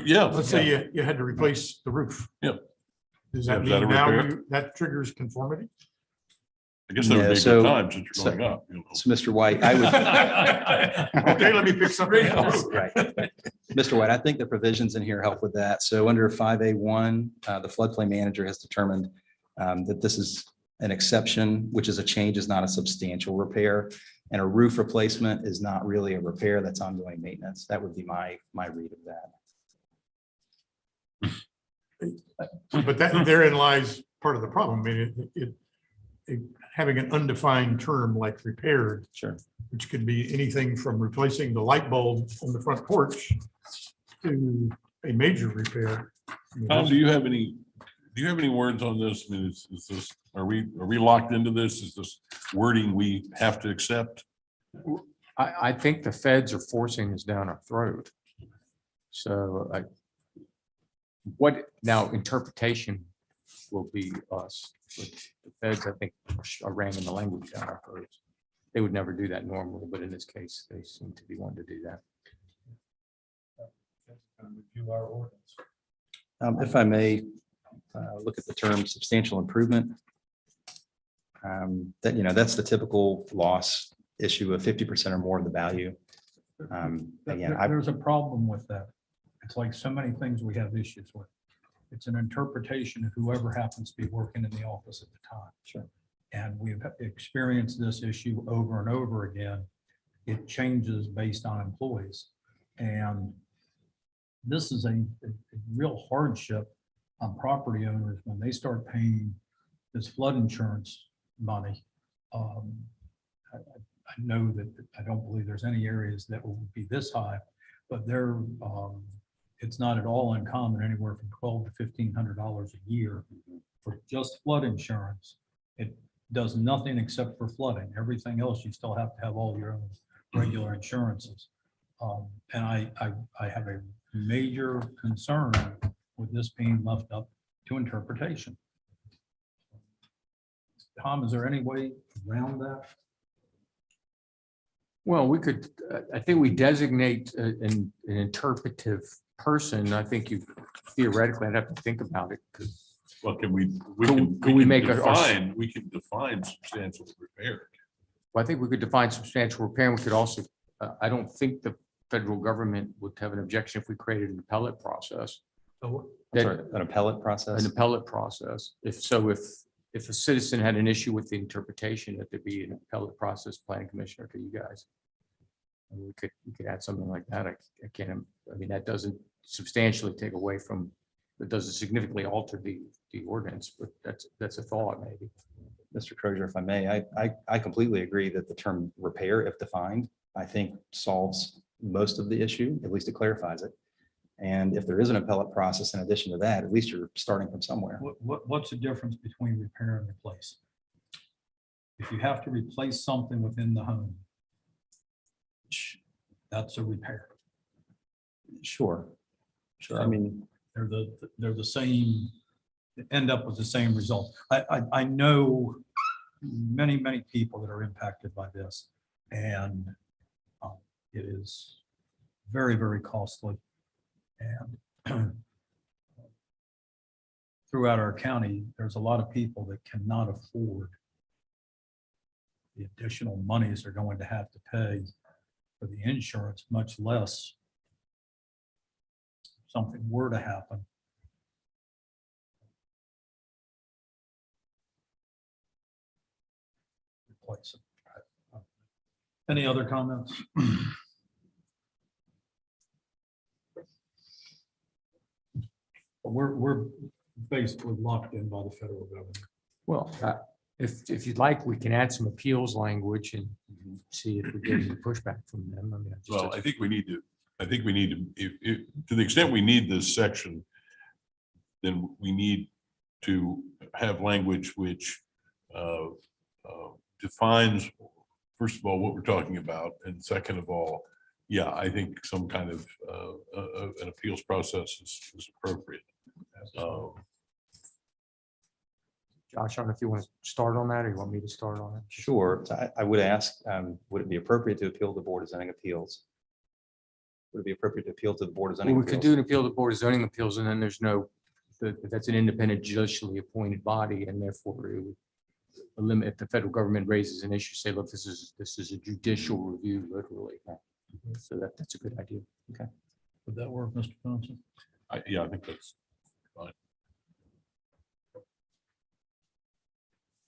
Yeah. Let's say you had to replace the roof. Yep. Does that Is that a mean now repair? that triggers conformity? I guess there would No, be so- good times that you're going up. so Mr. White, I would. Okay, let me pick something else. Right. Mr. White, I think the provisions in here help with that. So under 5A1, the floodplain manager has determined that this is an exception, which is a change, is not a substantial repair. And a roof replacement is not really a repair, that's ongoing maintenance. That would be my read of that. But that therein lies part of the problem. I mean, having an undefined term like repaired, Sure. which could be anything from replacing the light bulb on the front porch to a major repair. I mean, Tom, do you have any words on this? I mean, is this, are we locked into this? Is this wording we have to accept? I think the feds are forcing this down our throat. So what now interpretation will be us. But the feds, I think, are ramming the language down our throats. They would never do that normally, but in this case, they seem to be wanting to do that. Review our ordinance. If I may, look at the term substantial improvement. That's the typical loss issue of 50% or more of the value. Again, There's a problem with that. It's like so many things we have issues with. It's an interpretation of whoever happens to be working in the office at the time. Sure. And we've experienced this issue over and over again. It changes based on employees. And this is a real hardship on property owners when they start paying this flood insurance money. I know that I don't believe there's any areas that will be this high, but it's not at all uncommon, anywhere from $1,200 to $1,500 a year for just flood insurance. It does nothing except for flooding. Everything else, you still have to have all your own regular insurances. And I have a major concern with this being left up to interpretation. Tom, is there any way around that? Well, we could, I think we designate an interpretive person. I think you theoretically, I'd have to think about it. Well, can we can define substantial repair. Well, I think we could define substantial repair, and we could also, I don't think the federal government would have an objection if we created an appellate process. I'm sorry, an appellate process? An appellate process. If a citizen had an issue with the interpretation, that there'd be an appellate process, planning commissioner to you guys. And we could add something like that. I mean, that doesn't substantially take away from, it doesn't significantly alter the ordinance, but that's a thought maybe. Mr. Crozier, if I may, I completely agree that the term repair, if defined, I think solves most of the issue, at least it clarifies it. And if there is an appellate process in addition to that, at least you're starting from somewhere. What's the difference between repair and replace? If you have to replace something within the home, that's a repair. Sure. Sure. I mean, They're the same, end up with the same result. I know many people that are impacted by this, and it is very costly. And throughout our county, there's a lot of people that cannot afford the additional monies they're going to have to pay for the insurance, much less something were to happen. Replace it. Any other comments? We're basically locked in by the federal government. Well, if you'd like, we can add some appeals language and see if we get any pushback from them. I mean, Well, I think we need to, to the extent we need this section, then we need to have language which defines, first of all, what we're talking about, and second of all, yeah, I think some kind of an appeals process is appropriate. Josh, I don't know if you want to start on that or you want me to start on it. sure. So I would ask, would it be appropriate to appeal to the Board of Zoning Appeals? Would it be appropriate to appeal to the Board of Zoning Well, we Appeals? could do an appeal to the Board of Zoning Appeals, and then there's no, that's an independent judicially appointed body, and therefore it would limit, if the federal government raises an issue, say, look, this is a judicial review, literally. So that's a good idea. Would that work, Mr. Johnson? Yeah, I think that's fine.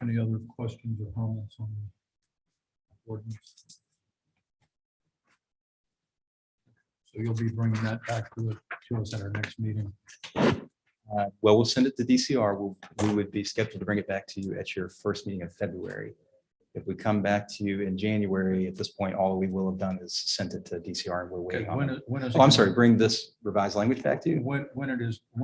Any other questions or comments on the ordinance? So you'll be bringing that back to us at our next meeting. Well, we'll send it to DCR. We would be scheduled to bring it back to you at your first meeting in February. If we come back to you in January, at this point, all we will have done is sent it to DCR and we're waiting on it. When is? Oh, I'm sorry, bring this revised language back to you. When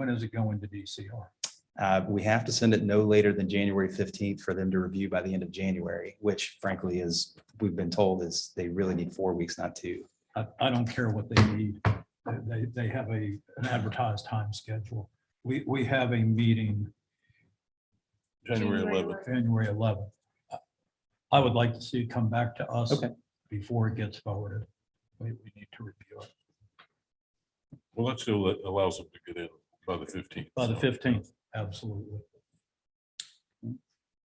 is it going to DCR? We have to send it no later than January 15th for them to review by the end of January, which frankly is, we've been told is they really need 4 weeks, not 2. I don't care what they need. They have an advertised time schedule. We have a meeting January 11th. January 11th. I would like to see it come back to us Okay. before it gets forwarded. We need to review it Well, that still allows them to get in by the 15th. by the 15th. Absolutely.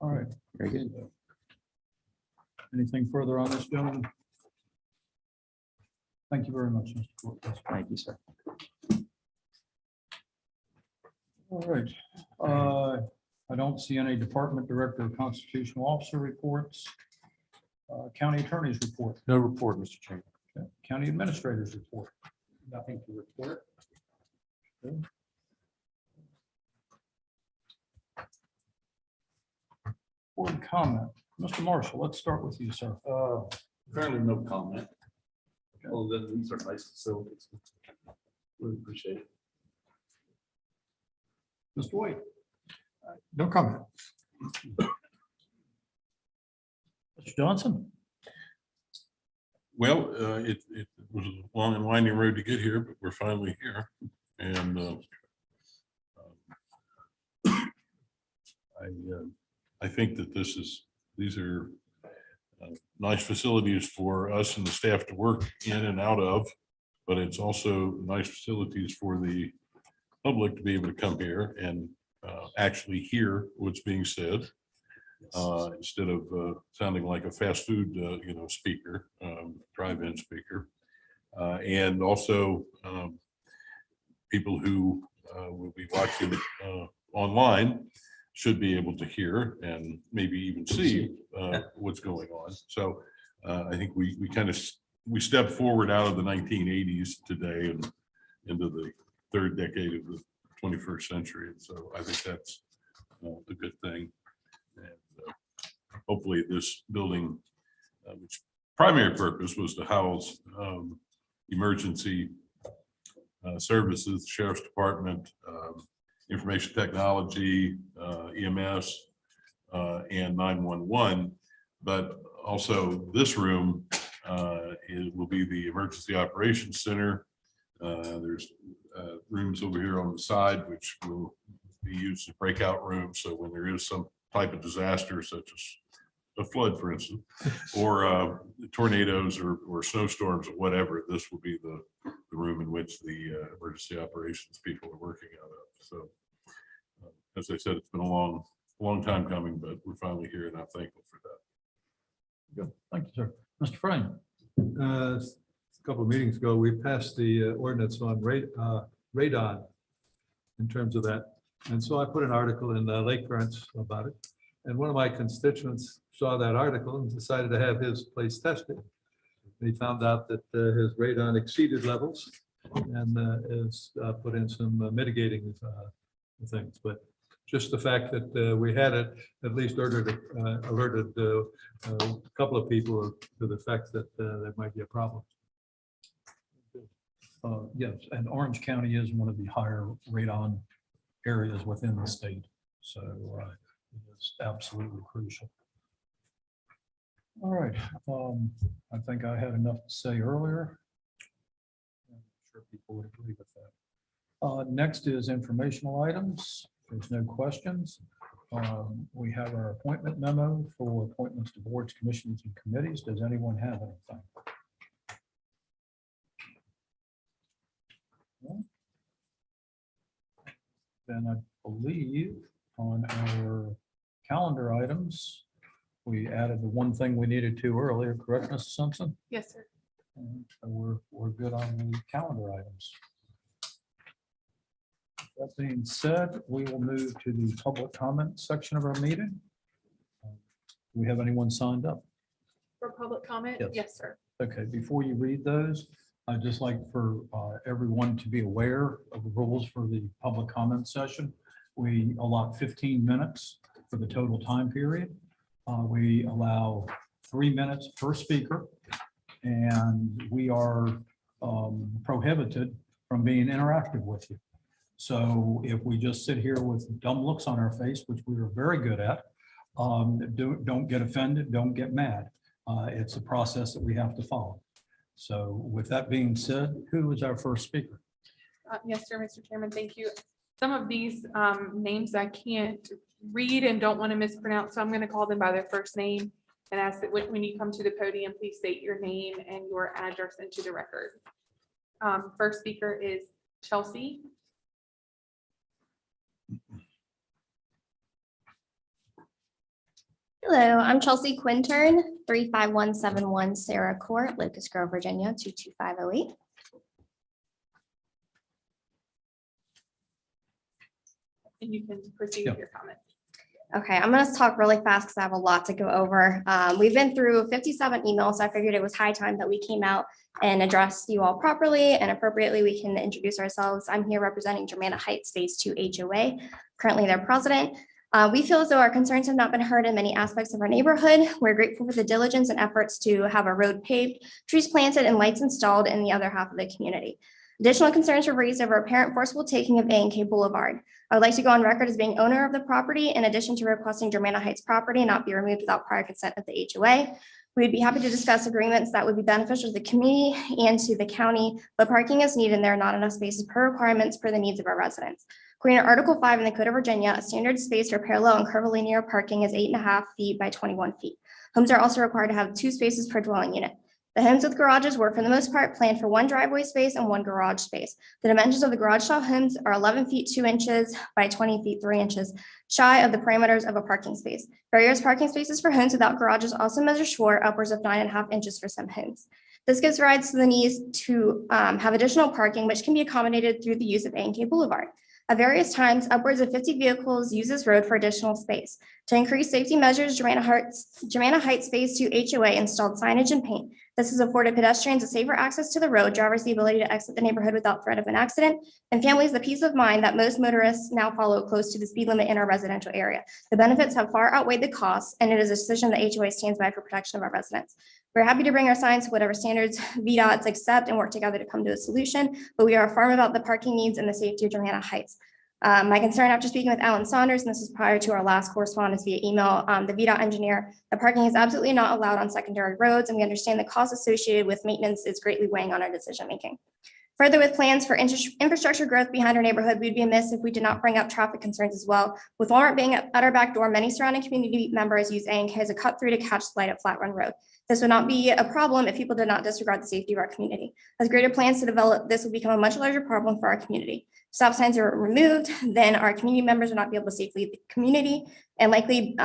All right. Very good. Anything further on this, gentlemen? Thank you very much, Mr. Cortez. Thank you, sir. All right. I don't see any department director or constitutional officer reports. County attorney's report, No report, Mr. Chairman. county administrator's report. Nothing to report. Okay. Board comment. Mr. Marshall, let's start with you, sir. Currently no comment. Other than these are nice facilities. Really appreciate it. Mr. White. No comment. Mr. Johnson. Well, it was a long and winding road to get here, but we're finally here. And I think that these are nice facilities for us and the staff to work in and out of, but it's also nice facilities for the public to be able to come here and actually hear what's being said instead of sounding like a fast food, speaker, drive-in speaker. And also people who will be watching online should be able to hear and maybe even see what's going on. So I think we step forward out of the 1980s today and into the third decade of the 21st century. And so I think that's a good thing. And hopefully this building, which primary purpose was to house emergency services, sheriff's department, information technology, EMS, and 911. But also this room will be the emergency operations center, There's rooms over here on the side, which will be used as breakout rooms. So when there is some type of disaster, such as a flood, for instance, or tornadoes or snowstorms or whatever, this will be the room in which the emergency operations people are working out of. So as I said, it's been a long time coming, but we're finally here and I'm thankful for that. Good. Thank you, sir. Mr. Frame. A couple of meetings ago, we passed the ordinance on radon in terms of that. And so I put an article in Lake Currents about it. And one of my constituents saw that article and decided to have his place tested. He found out that his radon exceeded levels and has put in some mitigating things. But just the fact that we had it at least alerted a couple of people to the fact that there might be a problem. Yes, and Orange County is one of the higher radon areas within the state. So it's absolutely crucial. All right. I think I had enough to say earlier. I'm sure people would agree with that. Next is informational items. There's no questions. We have our appointment memo for appointments to boards, commissions, and committees. Does anyone have anything? No? Then I believe on our calendar items, we added the one thing we needed to earlier, correct, Mrs. Simpson? Yes, sir. So we're good on the calendar items. That being said, we will move to the public comment section of our meeting. Do we have anyone signed up? For public comment? Yes. Yes, sir. Okay, before you read those, I'd just like for everyone to be aware of the rules for the public comment session. We allot 15 minutes for the total time period. We allow 3 minutes per speaker, and we are prohibited from being interactive with you. So if we just sit here with dumb looks on our face, which we are very good at, don't get offended, don't get mad. It's a process that we have to follow. So with that being said, who is our first speaker? Yes, sir, Mr. Chairman, thank you. Some of these names I can't read and don't want to mispronounce, so I'm going to call them by their first name and ask that when you come to the podium, please state your name and your address into the record. First speaker is Chelsea. Hello, I'm Chelsea Quintern, 35171 Sarah Court, Locust Grove, Virginia, 22508. And you can proceed with your comment. Okay, I'm going to talk really fast because I have a lot to go over. We've been through 57 emails, so I figured it was high time that we came out and addressed you all properly and appropriately. We can introduce ourselves. I'm here representing Germanna Heights Phase 2 HOA, currently their president. We feel as though our concerns have not been heard in many aspects of our neighborhood. We're grateful for the diligence and efforts to have a road paved, trees planted, and lights installed in the other half of the community. Additional concerns were raised over apparent forcible taking of A&K Boulevard. I would like to go on record as being owner of the property, in addition to requesting Germanna Heights property not be removed without prior consent of the HOA. We would be happy to discuss agreements that would be beneficial to the community and to the county, but parking is needed and there are not enough spaces per requirements for the needs of our residents. According to Article 5 in the Code of Virginia, a standard space for parallel and curvilinear parking is 8.5 feet by 21 feet. Homes are also required to have 2 spaces per dwelling unit. The homes with garages were, for the most part, planned for 1 driveway space and 1 garage space. The dimensions of the garage style homes are 11 feet 2 inches by 20 feet 3 inches, shy of the parameters of a parking space. Various parking spaces for homes without garages also measure short, upwards of 9.5 inches for some homes. This gives rise to the need to have additional parking, which can be accommodated through the use of A&K Boulevard. At various times, upwards of 50 vehicles use this road for additional space. To increase safety measures, Germanna Heights Phase 2 HOA installed signage and paint. This has afforded pedestrians a safer access to the road, drivers the ability to exit the neighborhood without threat of an accident, and families the peace of mind that most motorists now follow close to the speed limit in our residential area. The benefits have far outweighed the costs, and it is a decision the HOA stands by for protection of our residents. We're happy to bring our signs to whatever standards VDOTs accept and work together to come to a solution, but we are firm about the parking needs and the safety of Germanna Heights. My concern after speaking with Alan Saunders, and this is prior to our last correspondence via email, the VDOT engineer, the parking is absolutely not allowed on secondary roads, and we understand the cost associated with maintenance is greatly weighing on our decision making. Further, with plans for infrastructure growth behind our neighborhood, we'd be amiss if we did not bring up traffic concerns as well. With Walmart being at our back door, many surrounding community members use A&K as a cut through to catch the light at Flat Run Road. This would not be a problem if people did not disregard the safety of our community. As greater plans to develop, this will become a much larger problem for our community. Stop signs are removed, then our community members will not be able to safely leave the community and likely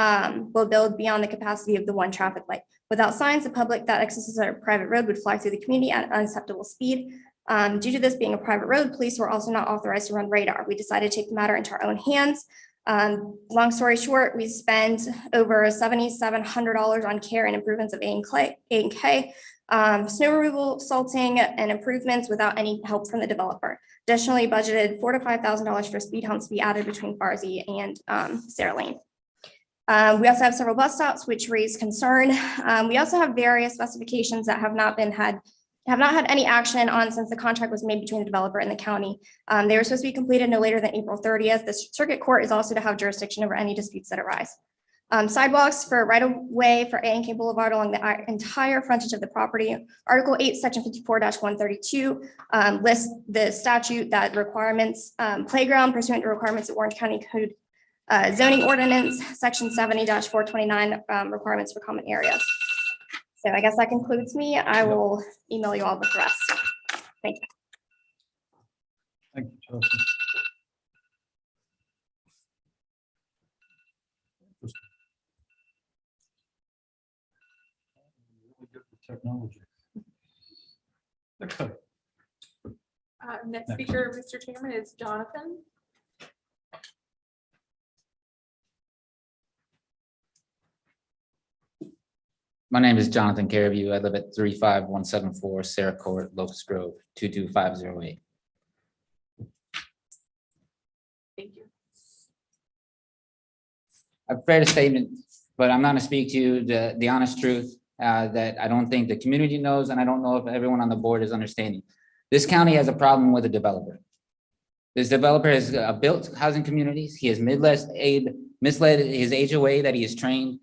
will build beyond the capacity of the one traffic light. Without signs, the public that accesses our private road would fly through the community at an unacceptable speed. Due to this being a private road, police were also not authorized to run radar. We decided to take the matter into our own hands. Long story short, we spent over $7,700 on care and improvements of A&K, snow removal, salting, and improvements without any help from the developer. Additionally, budgeted $4,000 to $5,000 for speed humps to be added between Farzy and Sarah Lane. We also have several bus stops which raise concern. We also have various specifications that have not had any action on since the contract was made between the developer and the county. They were supposed to be completed no later than April 30th. The circuit court is also to have jurisdiction over any disputes that arise. Sidewalks for right-of-way for A&K Boulevard along the entire frontage of the property. Article 8, Section 54-132 lists the statute that requirements playground pursuant to requirements of Orange County Code zoning ordinance, Section 70-429 requirements for common areas. So I guess that concludes me. I will email you all with the rest. Thank you. Thank you, Chelsea. Really good with technology. Okay. Next speaker, Mr. Chairman, is Jonathan. My name is Jonathan Careview. I live at 35174 Sarah Court, Locust Grove, 22508. Thank you. I've prepared a statement, but I'm going to speak to you the honest truth that I don't think the community knows, and I don't know if everyone on the board is understanding. This county has a problem with a developer. This developer has built housing communities. He has misled his HOA that he is trained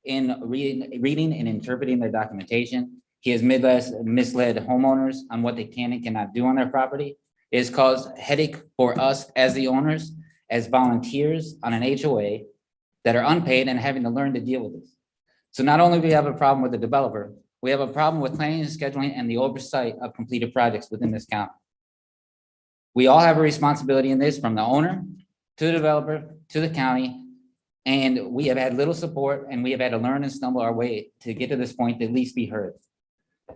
in reading and interpreting their documentation. He has misled homeowners on what they can and cannot do on their property. It has caused headache for us as the owners, as volunteers on an HOA that are unpaid and having to learn to deal with this. So not only do we have a problem with the developer, we have a problem with planning and scheduling and the oversight of completed projects within this county. We all have a responsibility in this, from the owner to the developer to the county. And we have had little support, and we have had to learn and stumble our way to get to this point to at least be heard.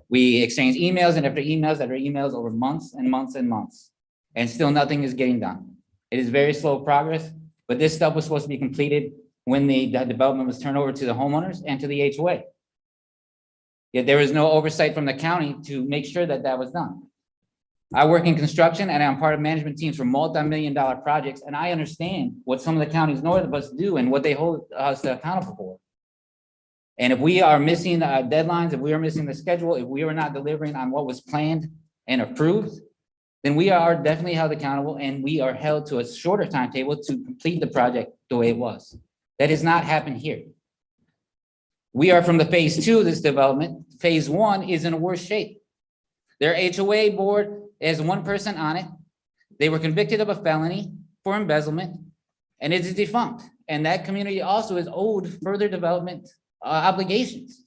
We exchange emails and after emails that are emails over months and months and months, and still nothing is getting done. It is very slow progress, but this stuff was supposed to be completed when the development was turned over to the homeowners and to the HOA. Yet there was no oversight from the county to make sure that that was done. I work in construction and I'm part of management teams for multi-million-dollar projects, and I understand what some of the counties north of us do and what they hold us accountable for. And if we are missing deadlines, if we are missing the schedule, if we are not delivering on what was planned and approved, then we are definitely held accountable, and we are held to a shorter timetable to complete the project the way it was. That has not happened here. We are from the phase 2 of this development. Phase 1 is in a worse shape. Their HOA board has one person on it. They were convicted of a felony for embezzlement, and it is defunct. And that community also is owed further development obligations.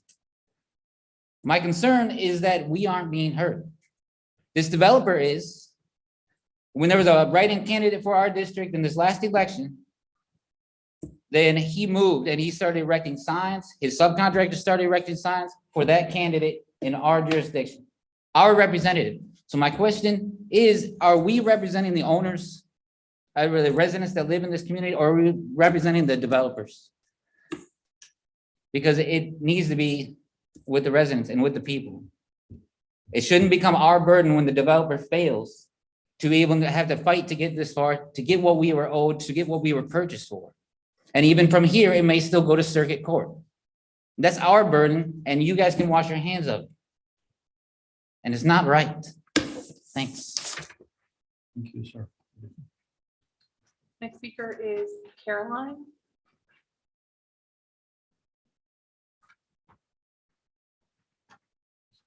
My concern is that we aren't being heard. This developer is. When there was a write-in candidate for our district in this last election, then he moved and he started erecting signs. His subcontractor started erecting signs for that candidate in our jurisdiction, our representative. So my question is, are we representing the owners, the residents that live in this community, or are we representing the developers? Because it needs to be with the residents and with the people. It shouldn't become our burden when the developer fails to be able to have to fight to get this far, to get what we were owed, to get what we were purchased for. And even from here, it may still go to circuit court. That's our burden, and you guys can wash your hands of it. And it's not right. Thanks. Thank you, sir. Next speaker is Caroline.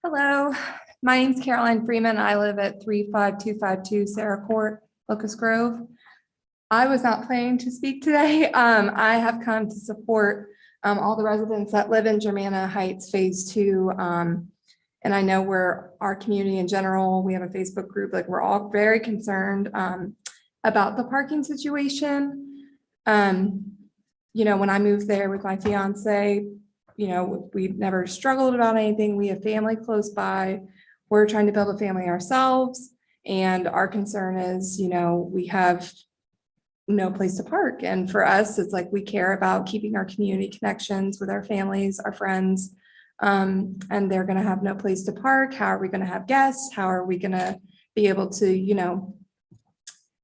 Hello, My name's Caroline Freeman. I live at 35252 Sarah Court, Locust Grove. I was not planning to speak today. I have come to support all the residents that live in Germanna Heights Phase 2. And I know our community in general, we have a Facebook group, like we're all very concerned about the parking situation. When I moved there with my fiance, we've never struggled about anything. We have family close by. We're trying to build a family ourselves. And our concern is, we have no place to park. And for us, it's like we care about keeping our community connections with our families, our friends. And they're going to have no place to park. How are we going to have guests? How are we going to be able to,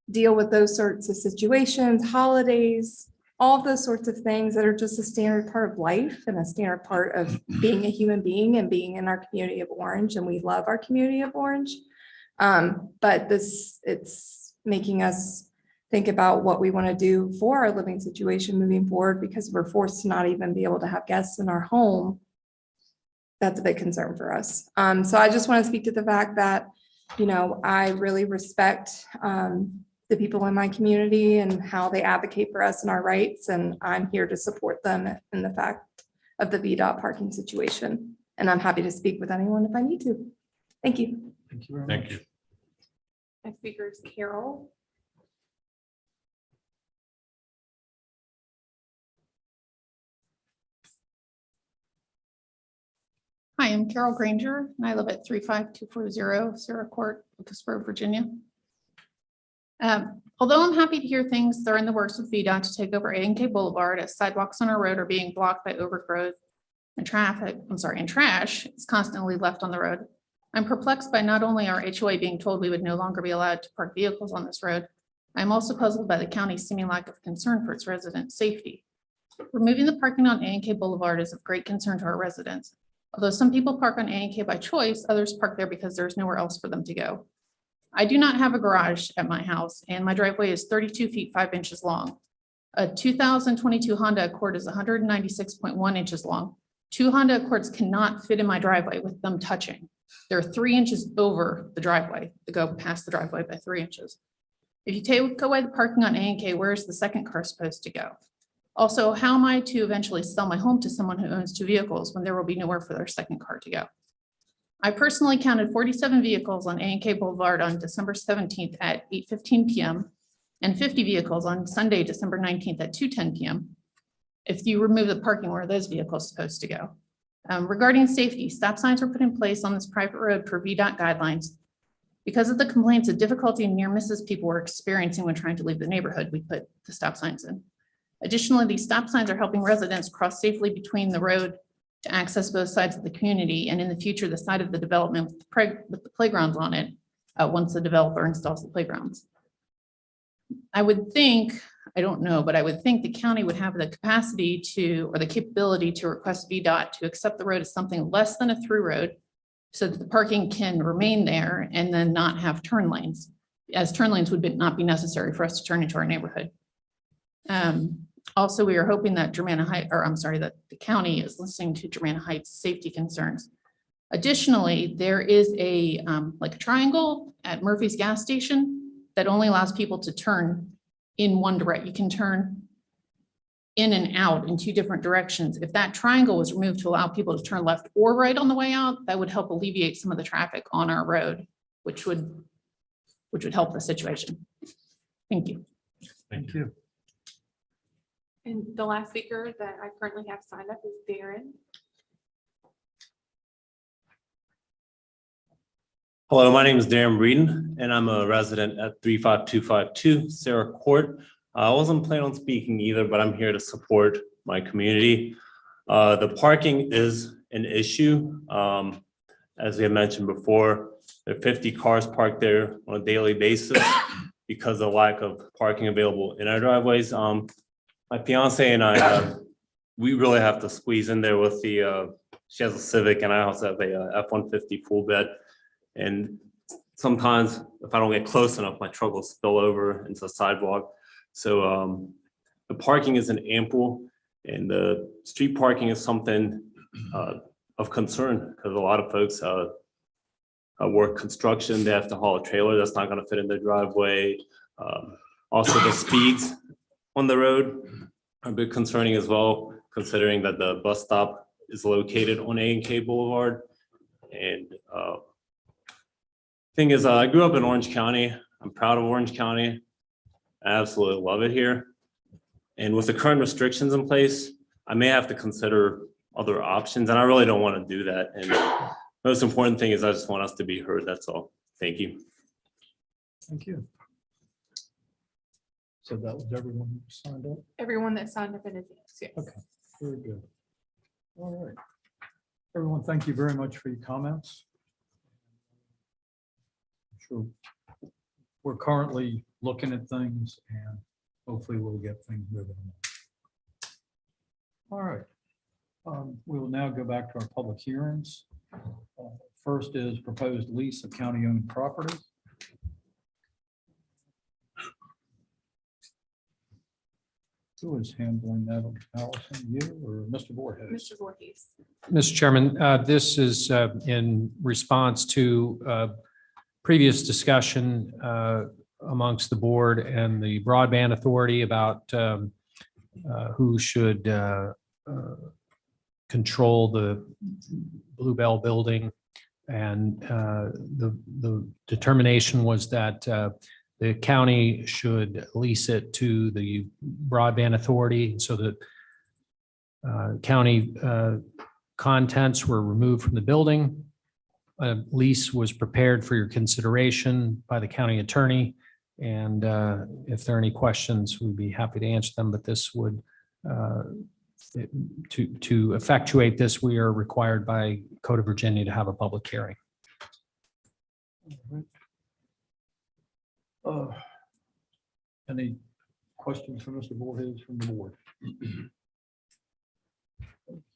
deal with those sorts of situations, holidays, all of those sorts of things that are just a standard part of life and a standard part of being a human being and being in our community of Orange. And we love our community of Orange. But it's making us think about what we want to do for our living situation moving forward, because we're forced to not even be able to have guests in our home. That's a big concern for us. So I just want to speak to the fact that, I really respect the people in my community and how they advocate for us and our rights. And I'm here to support them in the fact of the VDOT parking situation. And I'm happy to speak with anyone if I need to. Thank you. Thank you very Thank much. you. Next speaker is Carol. Hi, I'm Carol Granger, and I live at 35240 Sarah Court, Lucasburg, Virginia. Although I'm happy to hear things that are in the works with VDOT to take over A&K Boulevard, as sidewalks on our road are being blocked by overgrowth and trash is constantly left on the road. I'm perplexed by not only our HOA being told we would no longer be allowed to park vehicles on this road, I'm also puzzled by the county's seeming lack of concern for its residents' safety. Removing the parking on A&K Boulevard is of great concern to our residents. Although some people park on A&K by choice, others park there because there's nowhere else for them to go. I do not have a garage at my house, and my driveway is 32 feet 5 inches long. A 2022 Honda Accord is 196.1 inches long. 2 Honda Accords cannot fit in my driveway with them touching. They're 3 inches over the driveway, to go past the driveway by 3 inches. If you take away the parking on A&K, where's the second car supposed to go? Also, how am I to eventually sell my home to someone who owns 2 vehicles when there will be nowhere for their second car to go? I personally counted 47 vehicles on A&K Boulevard on December 17th at 8:15 p.m. and 50 vehicles on Sunday, December 19th at 2:10 p.m. If you remove the parking, where are those vehicles supposed to go? Regarding safety, stop signs were put in place on this private road per VDOT guidelines. Because of the complaints of difficulty and near misses people were experiencing when trying to leave the neighborhood, we put the stop signs in. Additionally, these stop signs are helping residents cross safely between the road to access both sides of the community, and in the future, the side of the development with the playgrounds on it, once the developer installs the playgrounds. I would think, I don't know, but I would think the county would have the capacity to, or the capability to request VDOT to accept the road as something less than a through road, so that the parking can remain there and then not have turn lanes, as turn lanes would not be necessary for us to turn into our neighborhood. Also, we are hoping that that the county is listening to Germanna Heights safety concerns. Additionally, there is a like a triangle at Murphy's gas station that only allows people to turn in one direction. You can turn in and out in 2 different directions. If that triangle was removed to allow people to turn left or right on the way out, that would help alleviate some of the traffic on our road, which would help the situation. Thank you. Thank you. And the last speaker that I currently have signed up is Darren. Hello, my name is Darren Breeden, and I'm a resident at 35252 Sarah Court. I wasn't planning on speaking either, but I'm here to support my community. The parking is an issue. As we had mentioned before, there are 50 cars parked there on a daily basis because of lack of parking available in our driveways. My fiance and I, we really have to squeeze in there with the, she has a Civic and I also have a F-150 full bed. And sometimes if I don't get close enough, my truck will spill over into the sidewalk. So the parking isn't ample, and the street parking is something of concern because a lot of folks work construction, they have to haul a trailer that's not gonna fit in their driveway. Also, the speeds on the road are a bit concerning as well, considering that the bus stop is located on A&K Boulevard. And thing is, I grew up in Orange County. I'm proud of Orange County. I absolutely love it here. And with the current restrictions in place, I may have to consider other options, and I really don't want to do that. And most important thing is I just want us to be heard. That's all. Thank you. Thank you. So that was everyone who signed up? Everyone that signed up in advance, yes. Okay, very good. All right. Everyone, thank you very much for your comments. I'm sure we're currently looking at things and hopefully we'll get things moving along. All right. We will now go back to our public hearings. First is proposed lease of county-owned property. Who is handling that, Allison, you or Mr. Voorhees? Mr. Voorhees. Mr. Chairman, this is in response to previous discussion amongst the board and the broadband authority about who should control the Bluebell building. And the determination was that the county should lease it to the broadband authority so that county contents were removed from the building. A lease was prepared for your consideration by the county attorney. And if there are any questions, we'd be happy to answer them. But this would, to effectuate this, we are required by Code of Virginia to have a public hearing. Any questions for Mr. Voorhees from the board?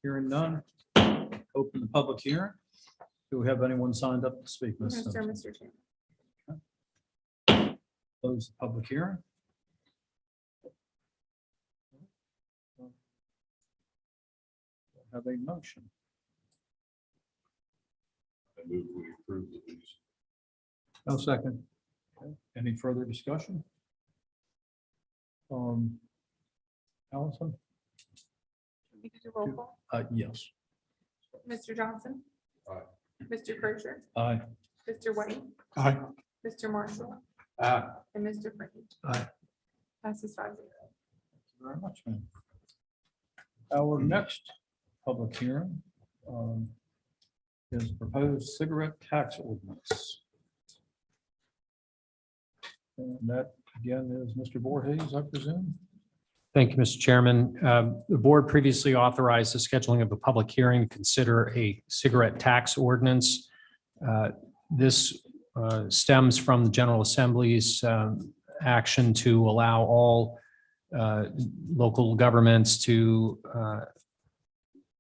Hearing none, open the public hearing. Do we have anyone signed up to speak? Ms. Yes, sir, Simpson? Mr. Chairman. Close the public hearing. Have a motion. I move we approve the lease. No second. Okay. Any further discussion? Allison? We did a roll call. Yes. Mr. Johnson. Aye. Mr. Crozier. Aye. Mr. White. Aye. Mr. Marshall. Aye. And Mr. Frank. Aye. Passes 5-0. Thank you very much, ma'am. Our next public hearing is proposed cigarette tax ordinance. And that again is Mr. Voorhees, I presume. Thank you, Mr. Chairman. The board previously authorized the scheduling of a public hearing to consider a cigarette tax ordinance. This stems from the General Assembly's action to allow all local governments to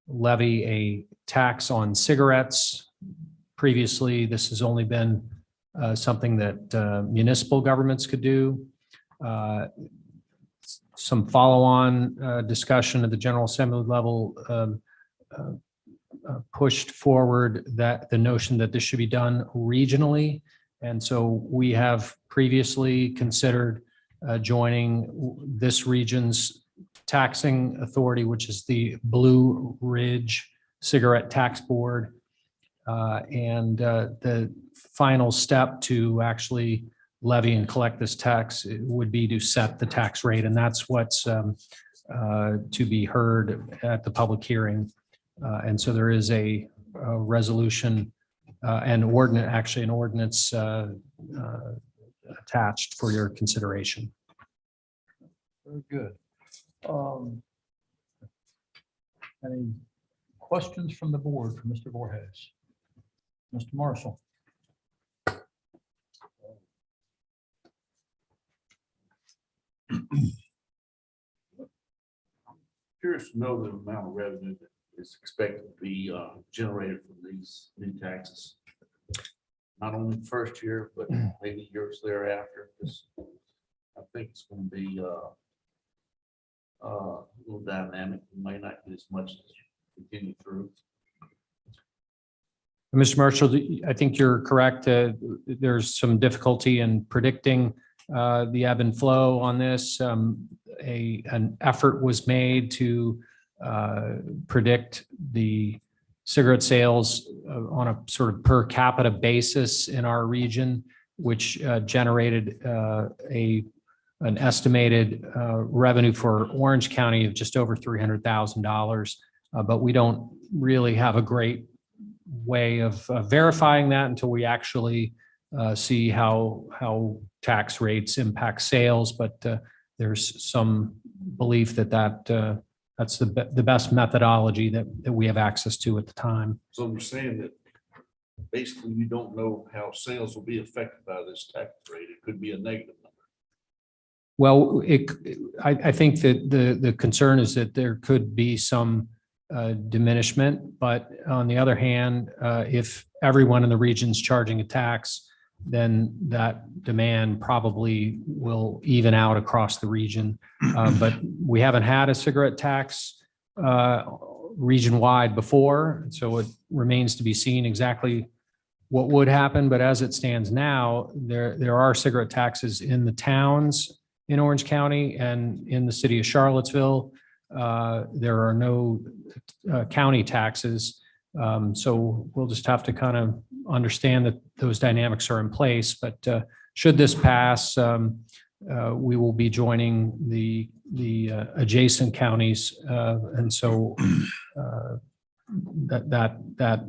levy a tax on cigarettes. Previously, this has only been something that municipal governments could do. Some follow-on discussion at the General Assembly level pushed forward that the notion that this should be done regionally. And so we have previously considered joining this region's taxing authority, which is the Blue Ridge Cigarette Tax Board. And the final step to actually levy and collect this tax would be to set the tax rate. And that's what's to be heard at the public hearing. And so there is a resolution and ordinance, actually an ordinance attached for your consideration. Very good. Any questions from the board for Mr. Voorhees? Mr. Marshall? Curious to know the amount of revenue that is expected to be generated from these new taxes. Not only the first year, but maybe years thereafter, because I think it's going to be a little dynamic. We may not get as much as continue through. Mr. Marshall, I think you're correct. There's some difficulty in predicting the ebb and flow on this. An effort was made to predict the cigarette sales on a sort of per capita basis in our region, which generated an estimated revenue for Orange County of just over $300,000. But we don't really have a great way of verifying that until we actually see how tax rates impact sales. But there's some belief that that's the best methodology that we have access to at the time. So we're saying that basically you don't know how sales will be affected by this tax rate. It could be a negative number. Well, I think that the concern is that there could be some diminishment, but on the other hand, if everyone in the region is charging a tax, then that demand probably will even out across the region. But we haven't had a cigarette tax region-wide before, so it remains to be seen exactly what would happen. But as it stands now, there are cigarette taxes in the towns in Orange County and in the city of Charlottesville. There are no county taxes. So we'll just have to kind of understand that those dynamics are in place. But should this pass, we will be joining the adjacent counties. And so that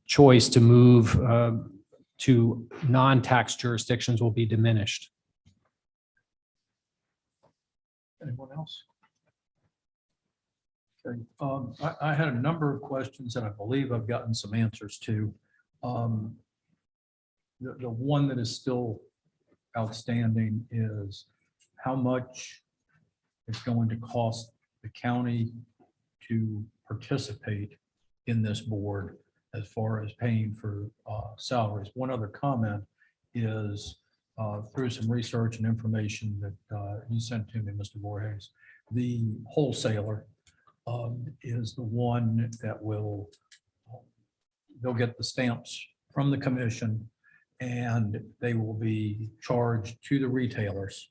choice to move to non-tax jurisdictions will be diminished. Anyone else? Okay. I had a number of questions and I believe I've gotten some answers to. The one that is still outstanding is how much it's going to cost the county to participate in this board as far as paying for salaries. One other comment is through some research and information that you sent to me, Mr. Voorhees, the wholesaler is the one that will, they'll get the stamps from the commission and they will be charged to the retailers.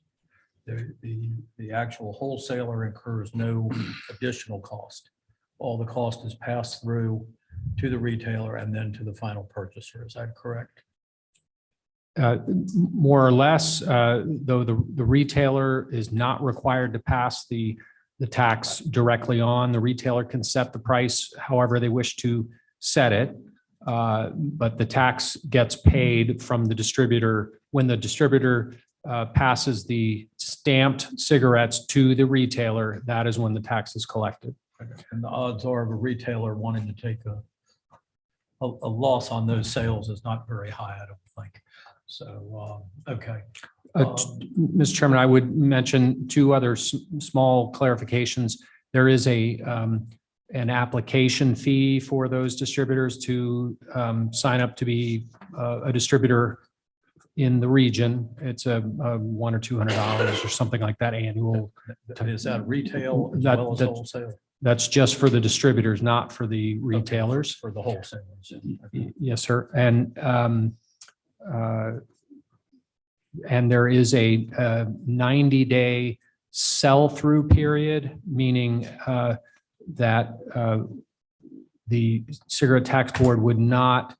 The actual wholesaler incurs no additional cost. All the cost is passed through to the retailer and then to the final purchaser. Is that correct? More or less, though the retailer is not required to pass the tax directly on. The retailer can set the price however they wish to set it. But the tax gets paid from the distributor. When the distributor passes the stamped cigarettes to the retailer, that is when the tax is collected. And the odds are of a retailer wanting to take a loss on those sales is not very high, I don't think. So, okay. Mr. Chairman, I would mention two other small clarifications. There is an application fee for those distributors to sign up to be a distributor in the region. It's a $100 or $200 or something like that annual. Is that retail as well as wholesale? That's just for the distributors, not for the retailers. For the wholesalers. Yes, sir. And there is a 90-day sell-through period, meaning that the Cigarette Tax Board would not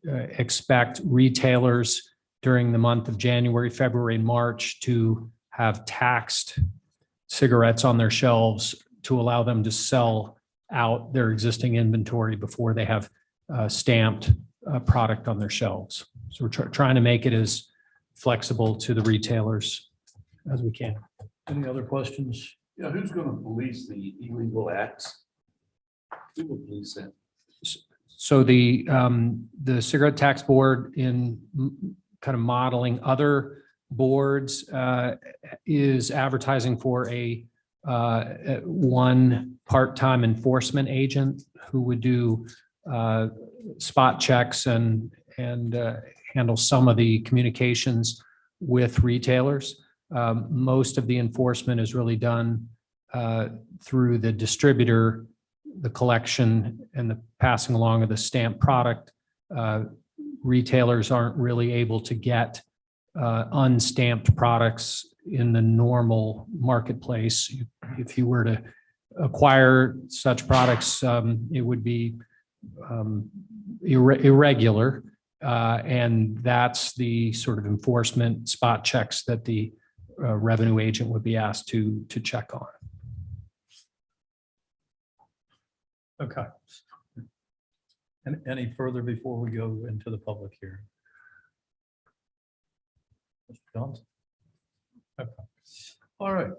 expect retailers during the month of January, February, and March to have taxed cigarettes on their shelves to allow them to sell out their existing inventory before they have stamped product on their shelves. So we're trying to make it as flexible to the retailers as we can. Any other questions? Yeah, who's going to police the illegal acts? Who will police that? So the Cigarette Tax Board, in kind of modeling other boards, is advertising for a one part-time enforcement agent who would do spot checks and handle some of the communications with retailers. Most of the enforcement is really done through the distributor the collection and the passing along of the stamped product, retailers aren't really able to get unstamped products in the normal marketplace. If you were to acquire such products, it would be irregular. And that's the sort of enforcement spot checks that the revenue agent would be asked to check on. Okay. And any further before we go into the public hearing? Mr. Johnson? Okay. All right.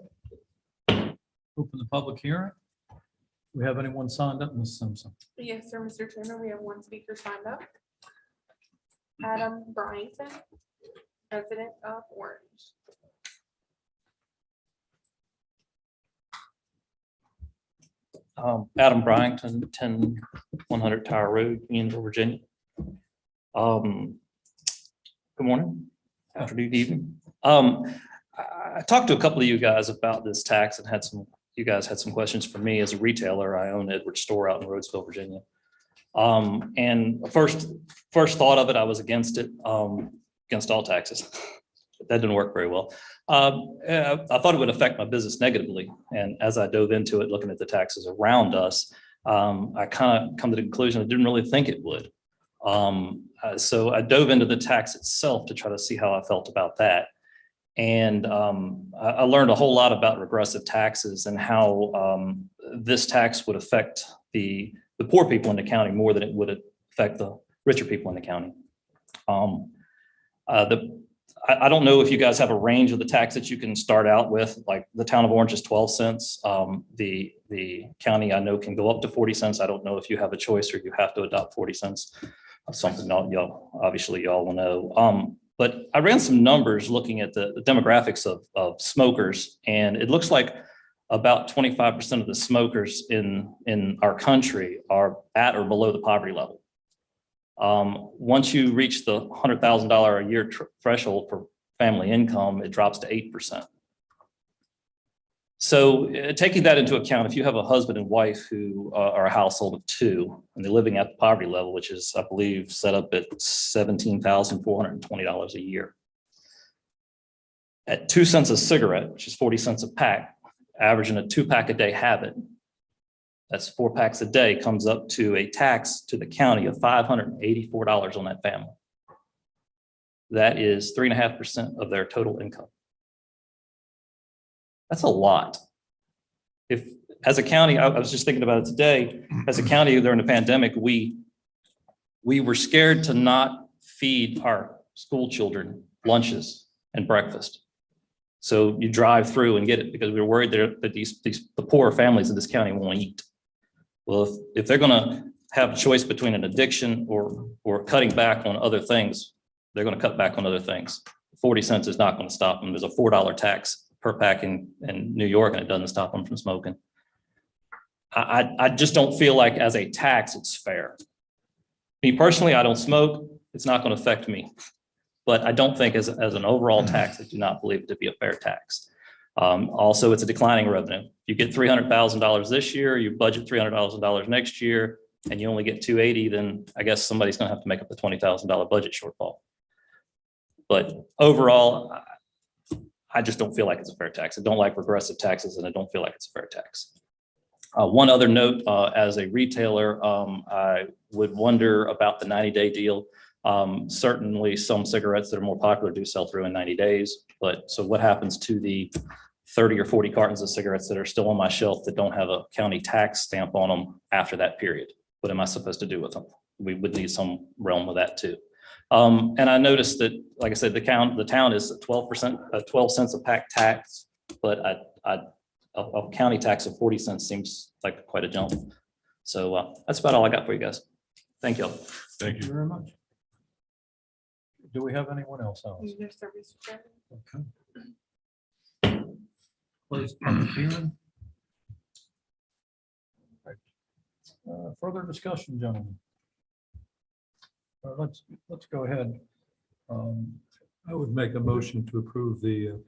Open the public hearing. Do we have anyone signed up, Ms. Simpson? Yes, sir, Mr. Chairman, we have one speaker signed up. Adam Bryson, resident of Orange. Adam Bryington, 10100 Tower Road, Unionville, Virginia. Good morning, afternoon, evening. I talked to a couple of you guys about this tax and you guys had some questions for me. As a retailer, I own Edwards Store out in Rhodesville, Virginia. And first thought of it, I was against it, against all taxes. That didn't work very well. I thought it would affect my business negatively. And as I dove into it, looking at the taxes around us, I kind of come to the conclusion I didn't really think it would. So I dove into the tax itself to try to see how I felt about that. And I learned a whole lot about regressive taxes and how this tax would affect the poor people in the county more than it would affect the richer people in the county. I don't know if you guys have a range of the tax that you can start out with, like the town of Orange is 12 cents. The county I know can go up to 40 cents. I don't know if you have a choice or you have to adopt 40 cents. Something y'all will know. But I ran some numbers looking at the demographics of smokers, and it looks like about 25% of the smokers in our country are at or below the poverty level. Once you reach the $100,000 a year threshold for family income, it drops to 8%. So taking that into account, if you have a husband and wife who are a household of two and they're living at the poverty level, which is, I believe, set up at $17,420 a year. At 2 cents a cigarette, which is 40 cents a pack, averaging a 2-pack a day habit, that's 4 packs a day, comes up to a tax to the county of $584 on that family. That is 3.5% of their total income. That's a lot. If, as a county, I was just thinking about it today, as a county during the pandemic, we were scared to not feed our school children lunches and breakfast. So you drive through and get it because we were worried that the poor families in this county won't eat. Well, if they're gonna have a choice between an addiction or cutting back on other things, they're gonna cut back on other things. 40 cents is not gonna stop them. There's a $4 tax per pack in New York, and it doesn't stop them from smoking. I just don't feel like as a tax, it's fair. Me personally, I don't smoke. It's not going to affect me, but I don't think as an overall tax, I do not believe it to be a fair tax. Also, it's a declining revenue. You get $300,000 this year, you budget $300,000 next year, and you only get 280, then I guess somebody's going to have to make up the $20,000 budget shortfall. But overall, I just don't feel like it's a fair tax. I don't like regressive taxes, and I don't feel like it's a fair tax. One other note, as a retailer, I would wonder about the 90-day deal. Certainly some cigarettes that are more popular do sell through in 90 days. But so what happens to the 30 or 40 cartons of cigarettes that are still on my shelf that don't have a county tax stamp on them after that period? What am I supposed to do with them? We would need some realm of that too. And I noticed that, like I said, the town is 12%, 12 cents a pack tax, but a county tax of 40 cents seems like quite a jump. So that's about all I got for you guys. Thank you. Thank you very much. Do we have anyone else? Yes, sir, Mr. Chairman. Okay. Close public hearing. Further discussion, gentlemen. Let's go ahead. I would make a motion to approve the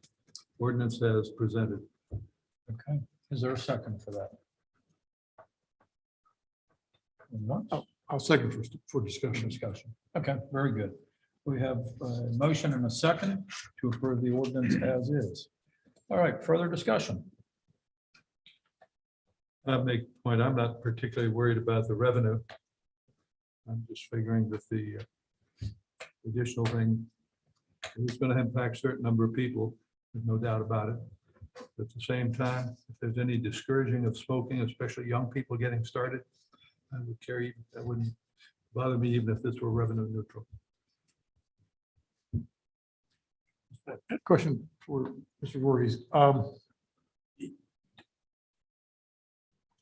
ordinance as presented. Okay. Is there a second for that? I'll second for discussion. Discussion. Okay, very good. We have a motion and a second to approve the ordinance as is. All right, further discussion. I make the point, I'm not particularly worried about the revenue. I'm just figuring that the additional thing is going to impact a certain number of people, there's no doubt about it. At the same time, if there's any discouraging of smoking, especially young people getting started, I would carry, that wouldn't bother me even if this were revenue neutral. Question for Mr. Voorhees.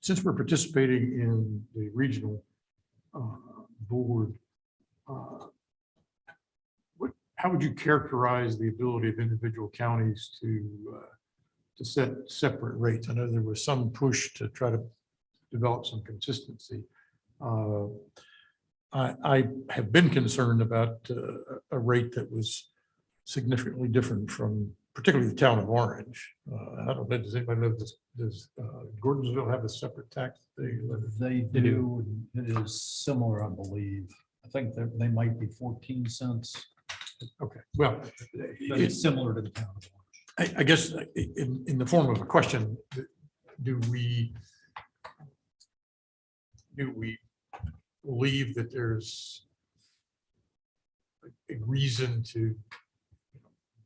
Since we're participating in the regional board, how would you characterize the ability of individual counties to set separate rates? I know there was some push to try to develop some consistency. I have been concerned about a rate that was significantly different from particularly the town of Orange. I don't know, does anybody know, does Gordonsville have a separate tax? They do. It is similar, I believe. I think they might be 14 cents. Okay, well, But it's similar to the town of Orange. I guess in the form of a question, do we believe that there's a reason to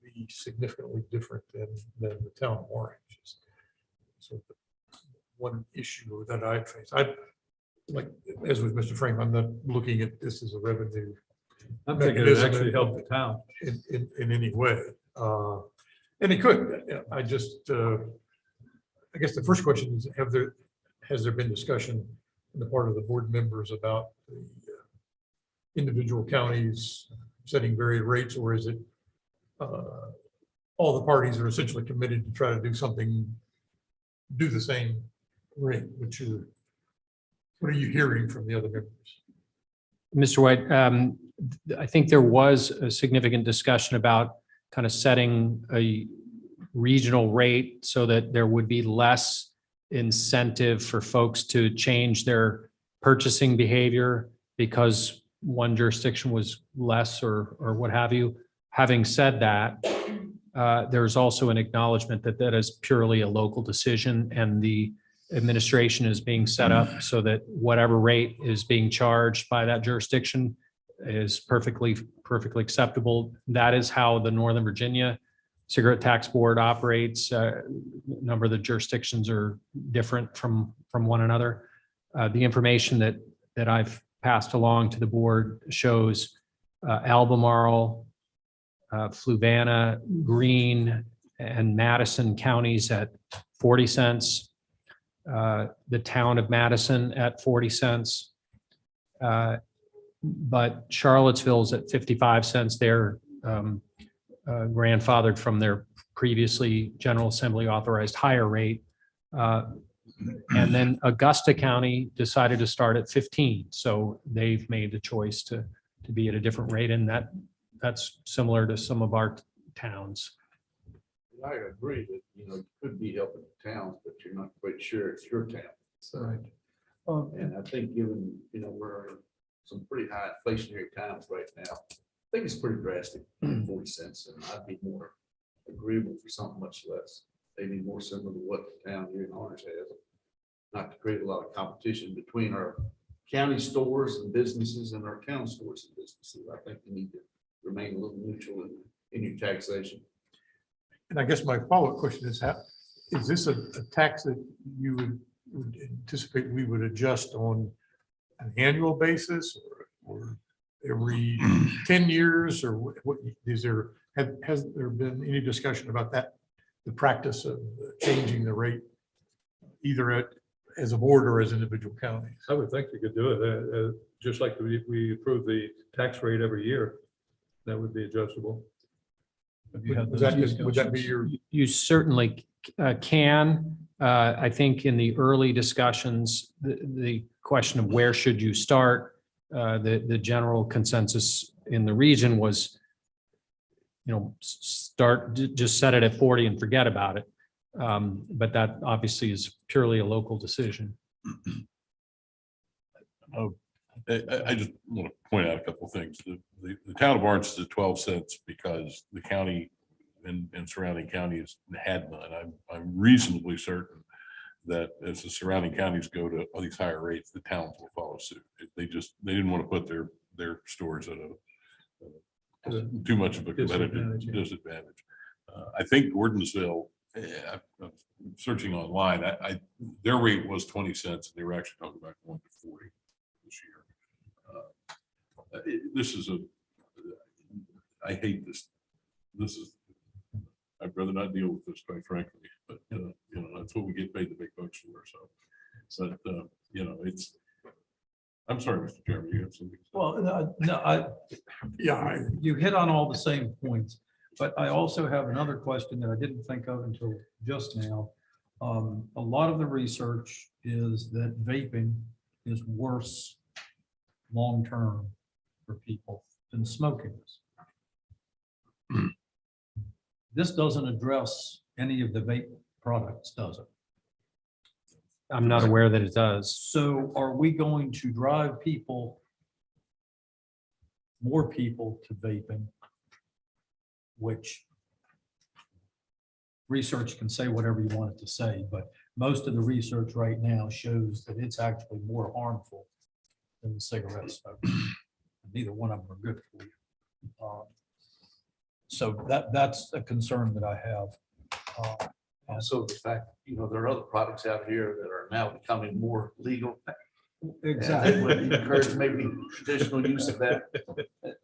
be significantly different than the town of Orange? So one issue that I face, like, as with Mr. Frank, I'm not looking at this as a revenue. I'm thinking it actually helped the town. In any way. And it could. I just, I guess the first question is, has there been discussion on the part of the board members about the individual counties setting varied rates, or is it all the parties are essentially committed to try to do the same rate, what are you hearing from the other members? Mr. White, I think there was a significant discussion about kind of setting a regional rate so that there would be less incentive for folks to change their purchasing behavior because one jurisdiction was less or what have you. Having said that, there's also an acknowledgement that that is purely a local decision, and the administration is being set up so that whatever rate is being charged by that jurisdiction is perfectly acceptable. That is how the Northern Virginia Cigarette Tax Board operates. A number of the jurisdictions are different from one another. The information that I've passed along to the board shows Albemarle, Fluvanna, Greene, and Madison counties at 40 cents. The town of Madison at 40 cents. But Charlottesville's at 55 cents. They're grandfathered from their previously General Assembly authorized higher rate. And then Augusta County decided to start at 15. So they've made the choice to be at a different rate, and that's similar to some of our towns. I agree that, you could be helping the towns, but you're not quite sure it's your town. So, Right. and I think given, we're in some pretty high inflationary times right now, I think it's pretty drastic, 40 cents, and I'd be more agreeable for something much less, maybe more similar to what the town here in Orange has. Not to create a lot of competition between our county stores and businesses and our town stores and businesses. I think we need to remain a little neutral in your taxation. And I guess my follow-up question is, is this a tax that you would anticipate we would adjust on an annual basis or every 10 years, or what has there been any discussion about that, the practice of changing the rate either as a board or as individual counties? I would think you could do it, just like we approve the tax rate every year. That would be adjustable. Would that be your? You certainly can. I think in the early discussions, the question of where should you start, the general consensus in the region was, just set it at 40 and forget about it. But that obviously is purely a local decision. I just want to point out a couple of things. The town of Orange is at 12 cents because the county and surrounding counties had none. I'm reasonably certain that as the surrounding counties go to all these higher rates, the towns will follow suit. They didn't want to put their stores at too much of a competitive disadvantage. I think Gordonsville, I'm searching online, their rate was 20 cents and they were actually talking about going to 40 this year. This is I hate this. This is, I'd rather not deal with this, quite frankly, but that's what we get paid the big bucks for. So, but I'm sorry, Mr. Chairman, you have something. Well, you hit on all the same points, but I also have another question that I didn't think of until just now. A lot of the research is that vaping is worse long-term for people than smoking is. This doesn't address any of the vape products, does it? I'm not aware that it does. So are we going to drive more people to vaping, which research can say whatever you want it to say, but most of the research right now shows that it's actually more harmful than the cigarette smoke. Neither one of them are good for you. So that's a concern that I have. Also, the fact, there are other products out here that are now becoming more legal. Exactly. And that would encourage maybe traditional use of that.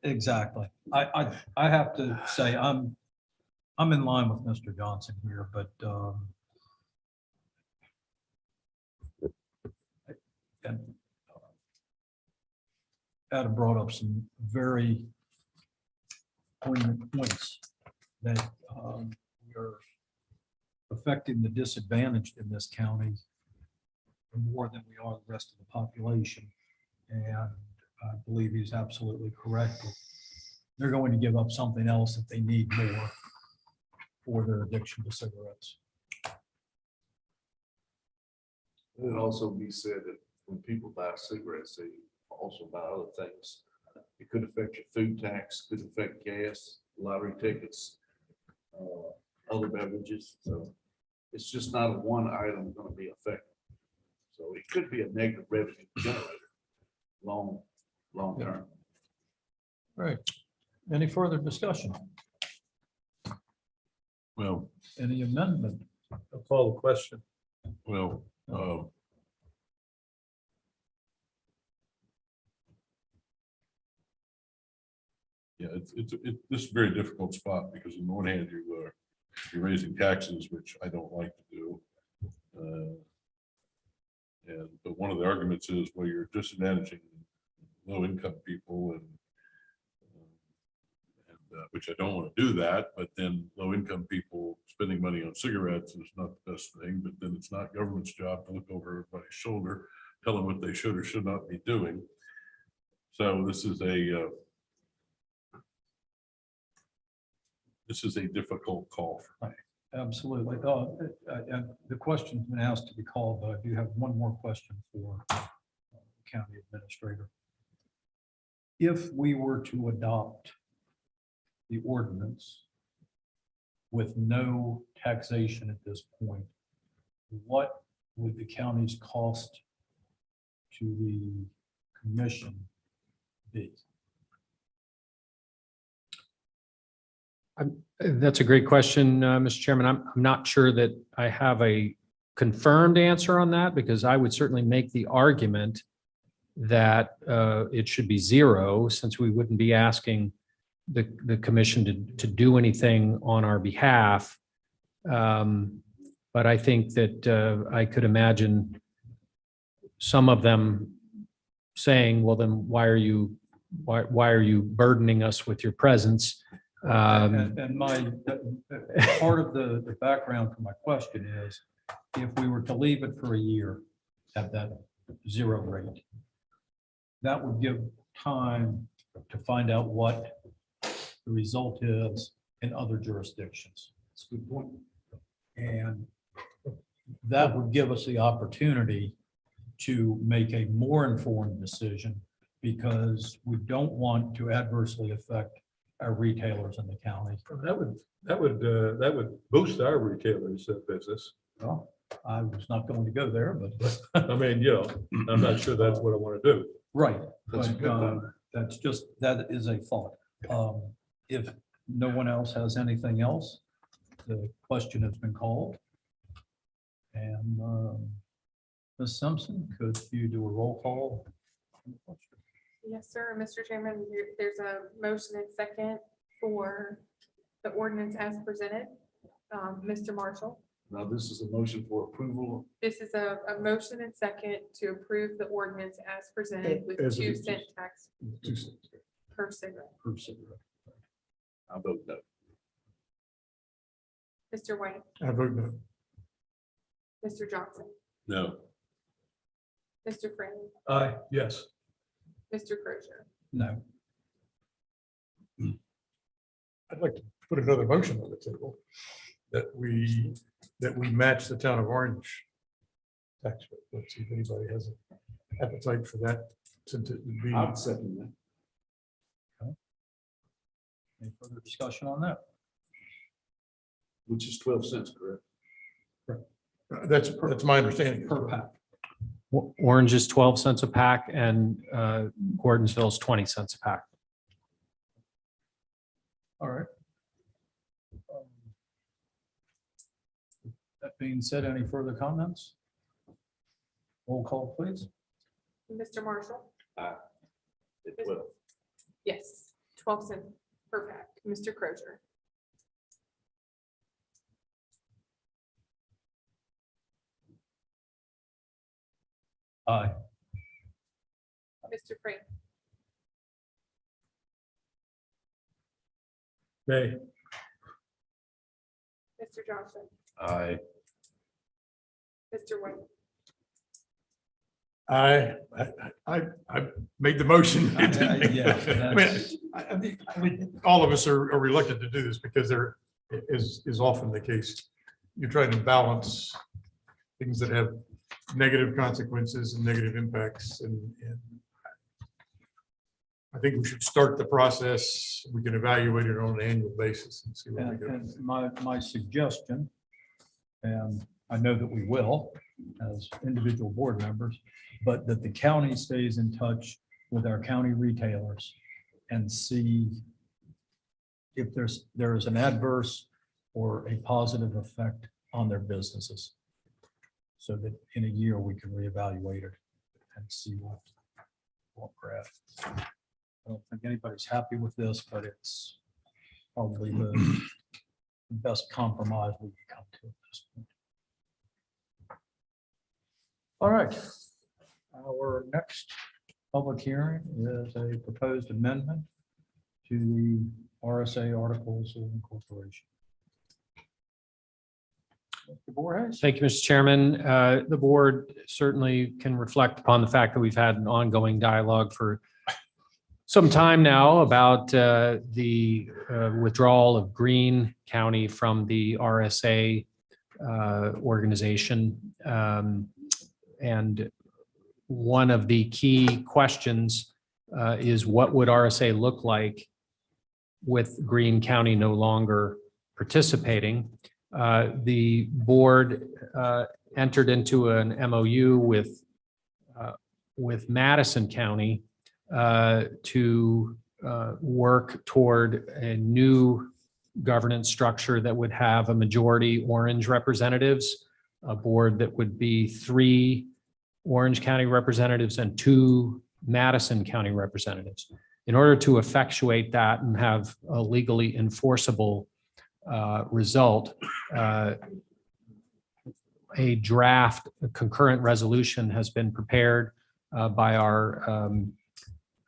Exactly. I have to say, I'm in line with Mr. Johnson here, but and Adam brought up some very poignant points that we are affecting the disadvantaged in this county more than we are the rest of the population. And I believe he's absolutely correct. They're going to give up something else if they need more for their addiction to cigarettes. It would also be said that when people buy cigarettes, they also buy other things. It could affect your food tax, could affect gas, lottery tickets, other beverages. So it's just not a one item going to be affected. So it could be a negative revenue generator long term. All right. Any further discussion? Well, Any amendment? I'll call the question. well, yeah, this is a very difficult spot because on the one hand, you're raising taxes, which I don't like to do. But one of the arguments is, well, you're disadvantaging low-income people and which I don't want to do that, but then low-income people spending money on cigarettes is not the best thing, but then it's not government's job to look over everybody's shoulder, tell them what they should or should not be doing. So this is a difficult call for me. Absolutely. And the question's been asked to be called, but I do have one more question for the county administrator. If we were to adopt the ordinance with no taxation at this point, what would the county's cost to the commission be? That's a great question, Mr. Chairman. I'm not sure that I have a confirmed answer on that because I would certainly make the argument that it should be zero since we wouldn't be asking the commission to do anything on our behalf. But I think that I could imagine some of them saying, well, then why are you burdening us with your presence? And my part of the background for my question is, if we were to leave it for a year at that zero rate, that would give time to find out what the result is in other jurisdictions. That's a good point. And that would give us the opportunity to make a more informed decision because we don't want to adversely affect our retailers in the county. That would boost our retailers' business. Well, I was not going to go there, but. I mean, I'm not sure that's what I want to do. Right. That's a but, good thing. that is a thought. If no one else has anything else, the question has been called. And Ms. Simpson, could you do a roll call? Yes, sir. Mr. Chairman, there's a motion and second for the ordinance as presented. Mr. Marshall, Now, this is a motion for approval. this is a motion and second to approve the ordinance as presented with As it 2 is. cent tax 2 cents. per cigarette. Per cigarette? I vote no. Mr. White, I vote no. Mr. Johnson, No. Mr. Freeman, Aye, yes. Mr. Crozier. No. I'd like to put another motion on the table that we match the town of Orange tax rate. Let's see if anybody has an appetite for that, since it would be. I'd second that. Any further discussion on that? Which is 12 cents, correct? That's my understanding. Per pack. Orange is 12 cents a pack and Gordonsville is 20 cents a pack. All right. That being said, any further comments? Roll call, please. Mr. Marshall, At 12. yes, 12 cents per pack. Mr. Crozier, Aye. Mr. Freeman, Nay. Mr. Johnson, Aye. Mr. White. I made the motion. It didn't- Yeah, I mean, all of us are reluctant to do this because there is often the case. You're trying to balance things that have negative consequences and negative impacts and I think we should start the process. We can evaluate it on an annual basis and see where we go. And my suggestion, and I know that we will as individual board members, but that the county stays in touch with our county retailers and see if there is an adverse or a positive effect on their businesses. So that in a year we can reevaluate it and see what we're at. I don't think anybody's happy with this, but it's probably the best compromise we can come to at this point. All right. Our next public hearing is a proposed amendment to the RSA Articles of Incorporation. Mr. Voorhees? Thank you, Mr. Chairman. The board certainly can reflect upon the fact that we've had an ongoing dialogue for some time now about the withdrawal of Greene County from the RSA organization. And one of the key questions is what would RSA look like with Greene County no longer participating? The board entered into an MOU with Madison County to work toward a new governance structure that would have a majority Orange representatives, a board that would be 3 Orange County representatives and 2 Madison County representatives. In order to effectuate that and have a legally enforceable result, a draft concurrent resolution has been prepared by our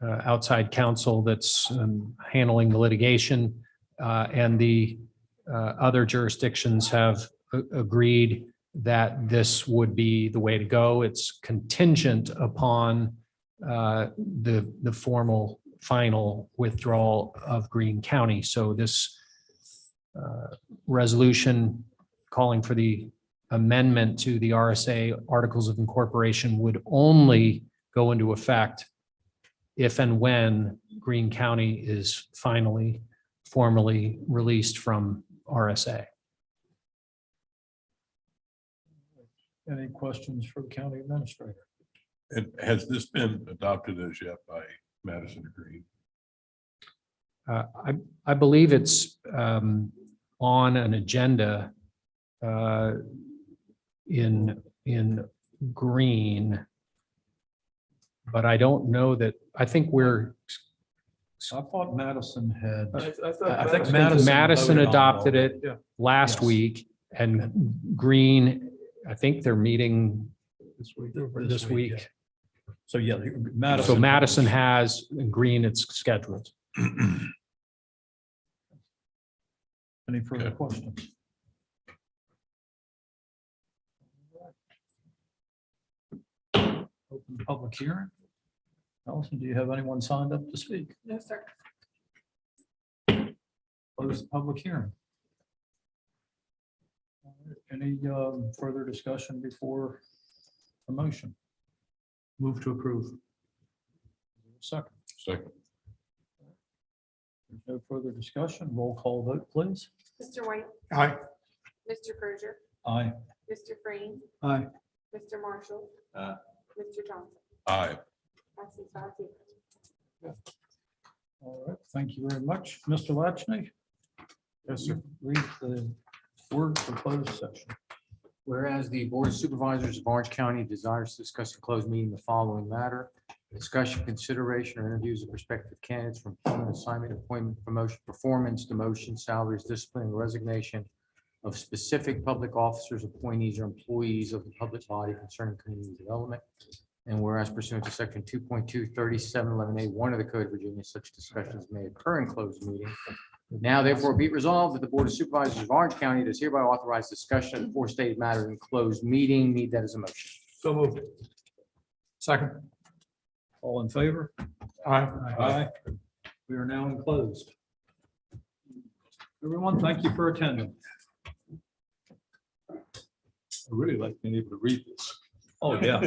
outside counsel that's handling the litigation, and the other jurisdictions have agreed that this would be the way to go. It's contingent upon the formal final withdrawal of Greene County. So this resolution calling for the amendment to the RSA Articles of Incorporation would only go into effect if and when Greene County is finally formally released from RSA. Any questions for the county administrator? And has this been adopted as yet by Madison or Green? I believe it's on an agenda in Green. But I don't know that, I think we're, I thought Madison had. I I think Madison voted on adopted already. it Yeah. last Yes. week, and Green, I think they're meeting this yeah. week. So yeah, Madison. So Madison has, and Green it's scheduled. Any further questions? Open the public hearing. Allison, do you have anyone signed up to speak? No, sir. Close the public hearing. Any further discussion before a motion? Move to approve. Second. Second. There's no further discussion. Roll call vote, please. Mr. White, Aye. Mr. Crozier, Aye. Mr. Freen, Aye. Mr. Marshall. Mr. Johnson. Aye. Passes 5-0. All right, thank you very much. Mr. Latchney? Yes, sir. Read the word for closed session. Whereas the Board of Supervisors of Orange County desires to discuss in closed meeting the following matter: discussion, consideration, or interviews of prospective candidates for employment, assignment, appointment, promotion, performance, demotion, salaries, discipline, and resignation of specific public officers, appointees, or employees of the public body concerning community development. And whereas pursuant to section 2.23711A1 of the Code of Virginia, such discussions may occur in closed meeting. Now therefore be it resolved that the Board of Supervisors of Orange County does hereby authorize discussion of the forestated matter in closed meeting. Need that as a motion. So moved. Second. All in favor? Aye. Aye. We are now in closed. Everyone, thank you for attending. I really like being able to read this. Oh, yeah.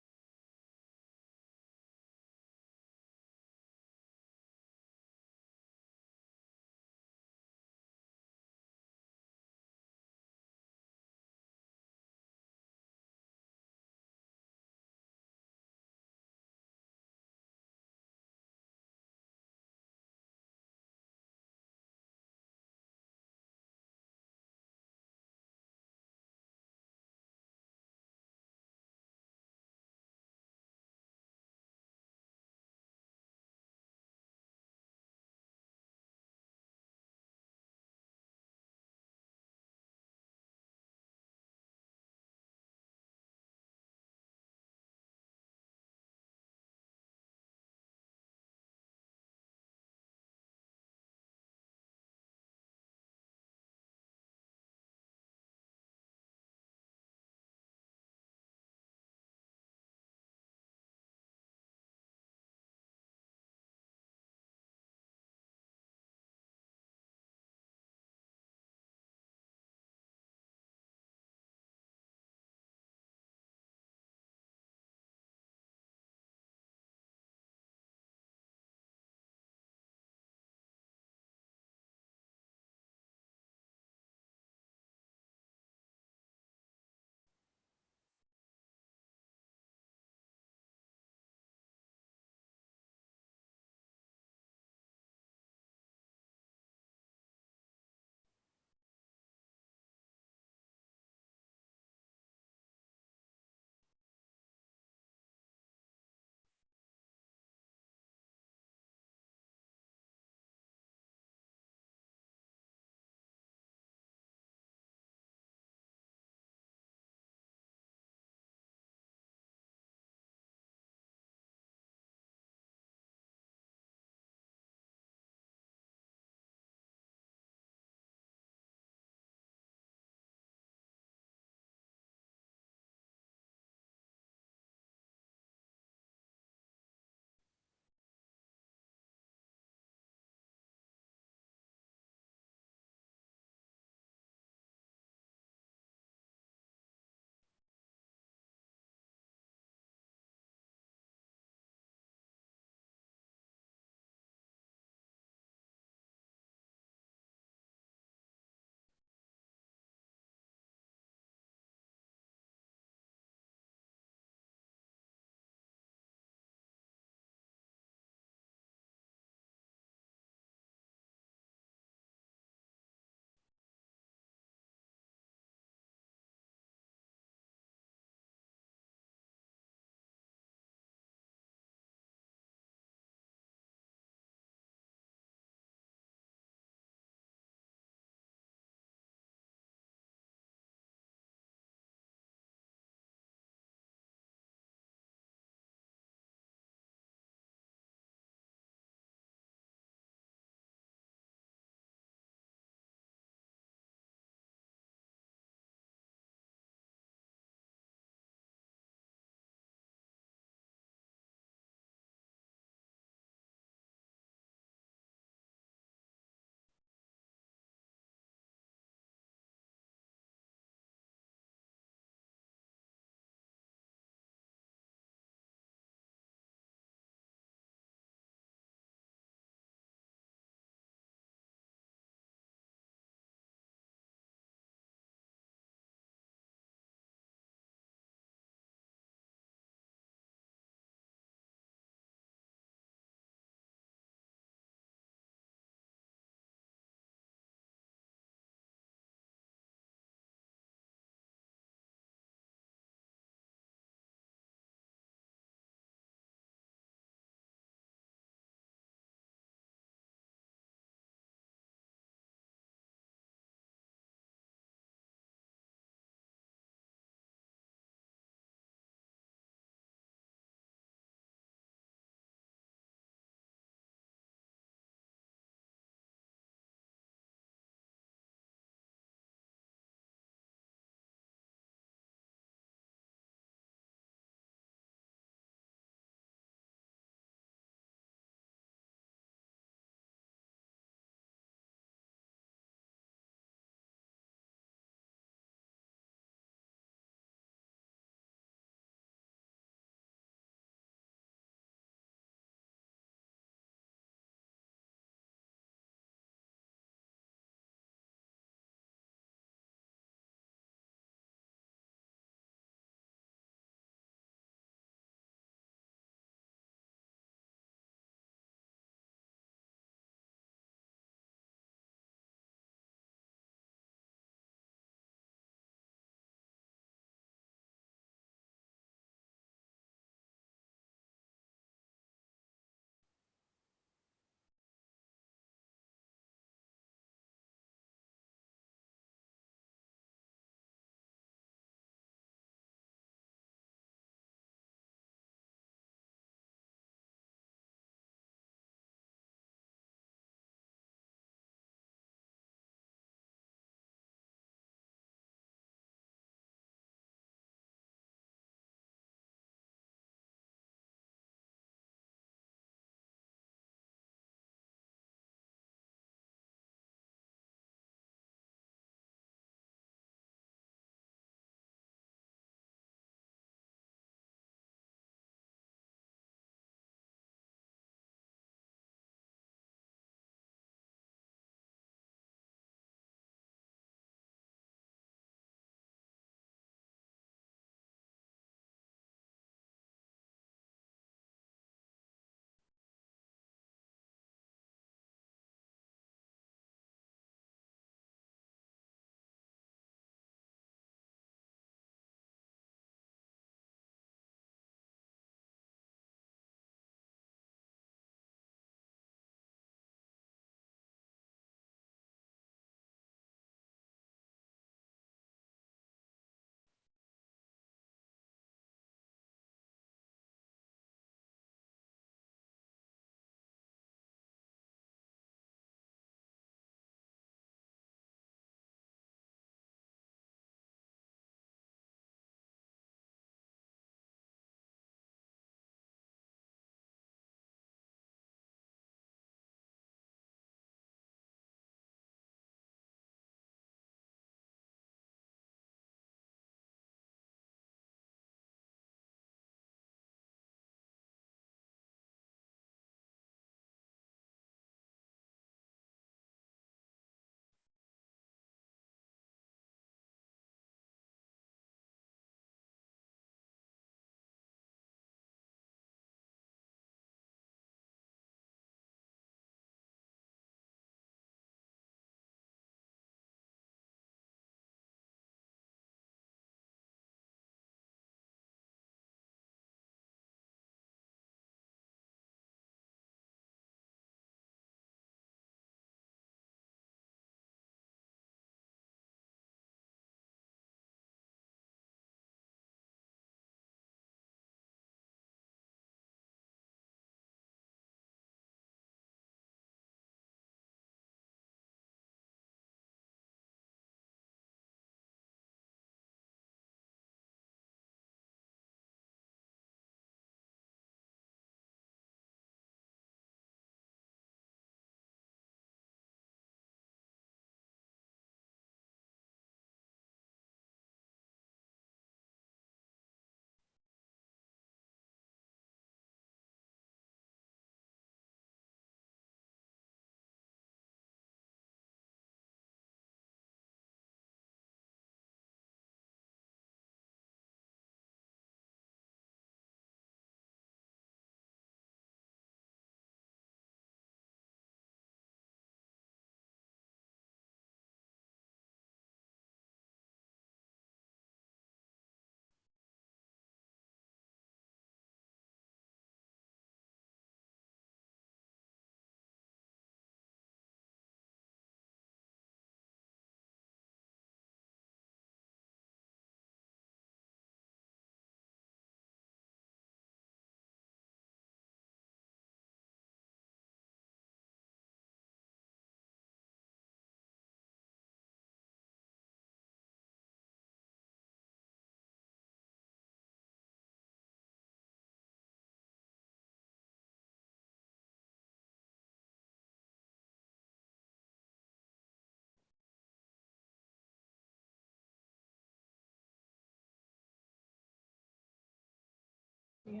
Yeah.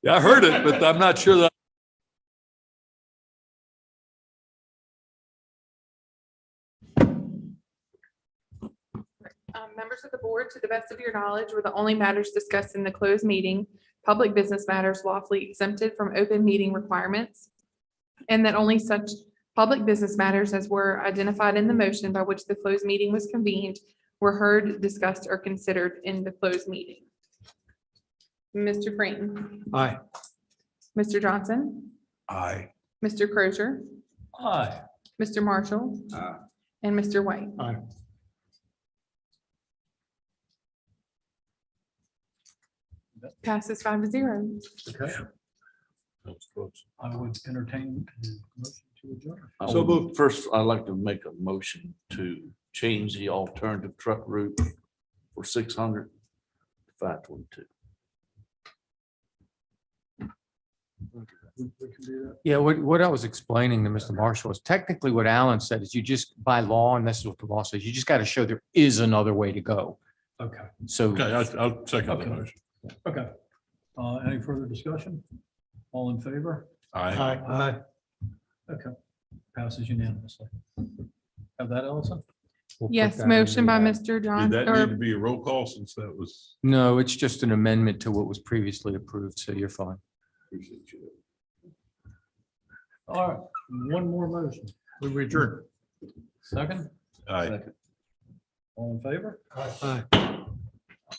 Yeah, I heard it, but I'm not sure that. Members of the board, to the best of your knowledge, were the only matters discussed in the closed meeting, public business matters lawfully exempted from open meeting requirements, and that only such public business matters as were identified in the motion by which the closed meeting was convened were heard, discussed, or considered in the closed meeting. Mr. Frame. Aye. Mr. Johnson. Aye. Mr. Crozier. Aye. Mr. Marshall. And Mr. White. Aye. Passes 5-0. Okay. I would entertain a motion to adjourn. So moved. First, I'd like to make a motion to change the alternative truck route for 600 to 522. Yeah, what I was explaining to Mr. Marshall is technically what Alan said is you just, by law, and this is what the law says, you just got to show there is another way to go. Okay. So. Okay, I'll second the motion. Okay. Any further discussion? All in favor? Aye. Aye. Okay. Passes unanimously. Have that, Ellison? we'll put Yes, that in motion the, by Mr. John, Did that need to or be a roll call since that was? No, it's just an amendment to what was previously approved, so you're fine. Appreciate you. All right, one more motion. We adjourn. Second, Aye. all in favor? Aye.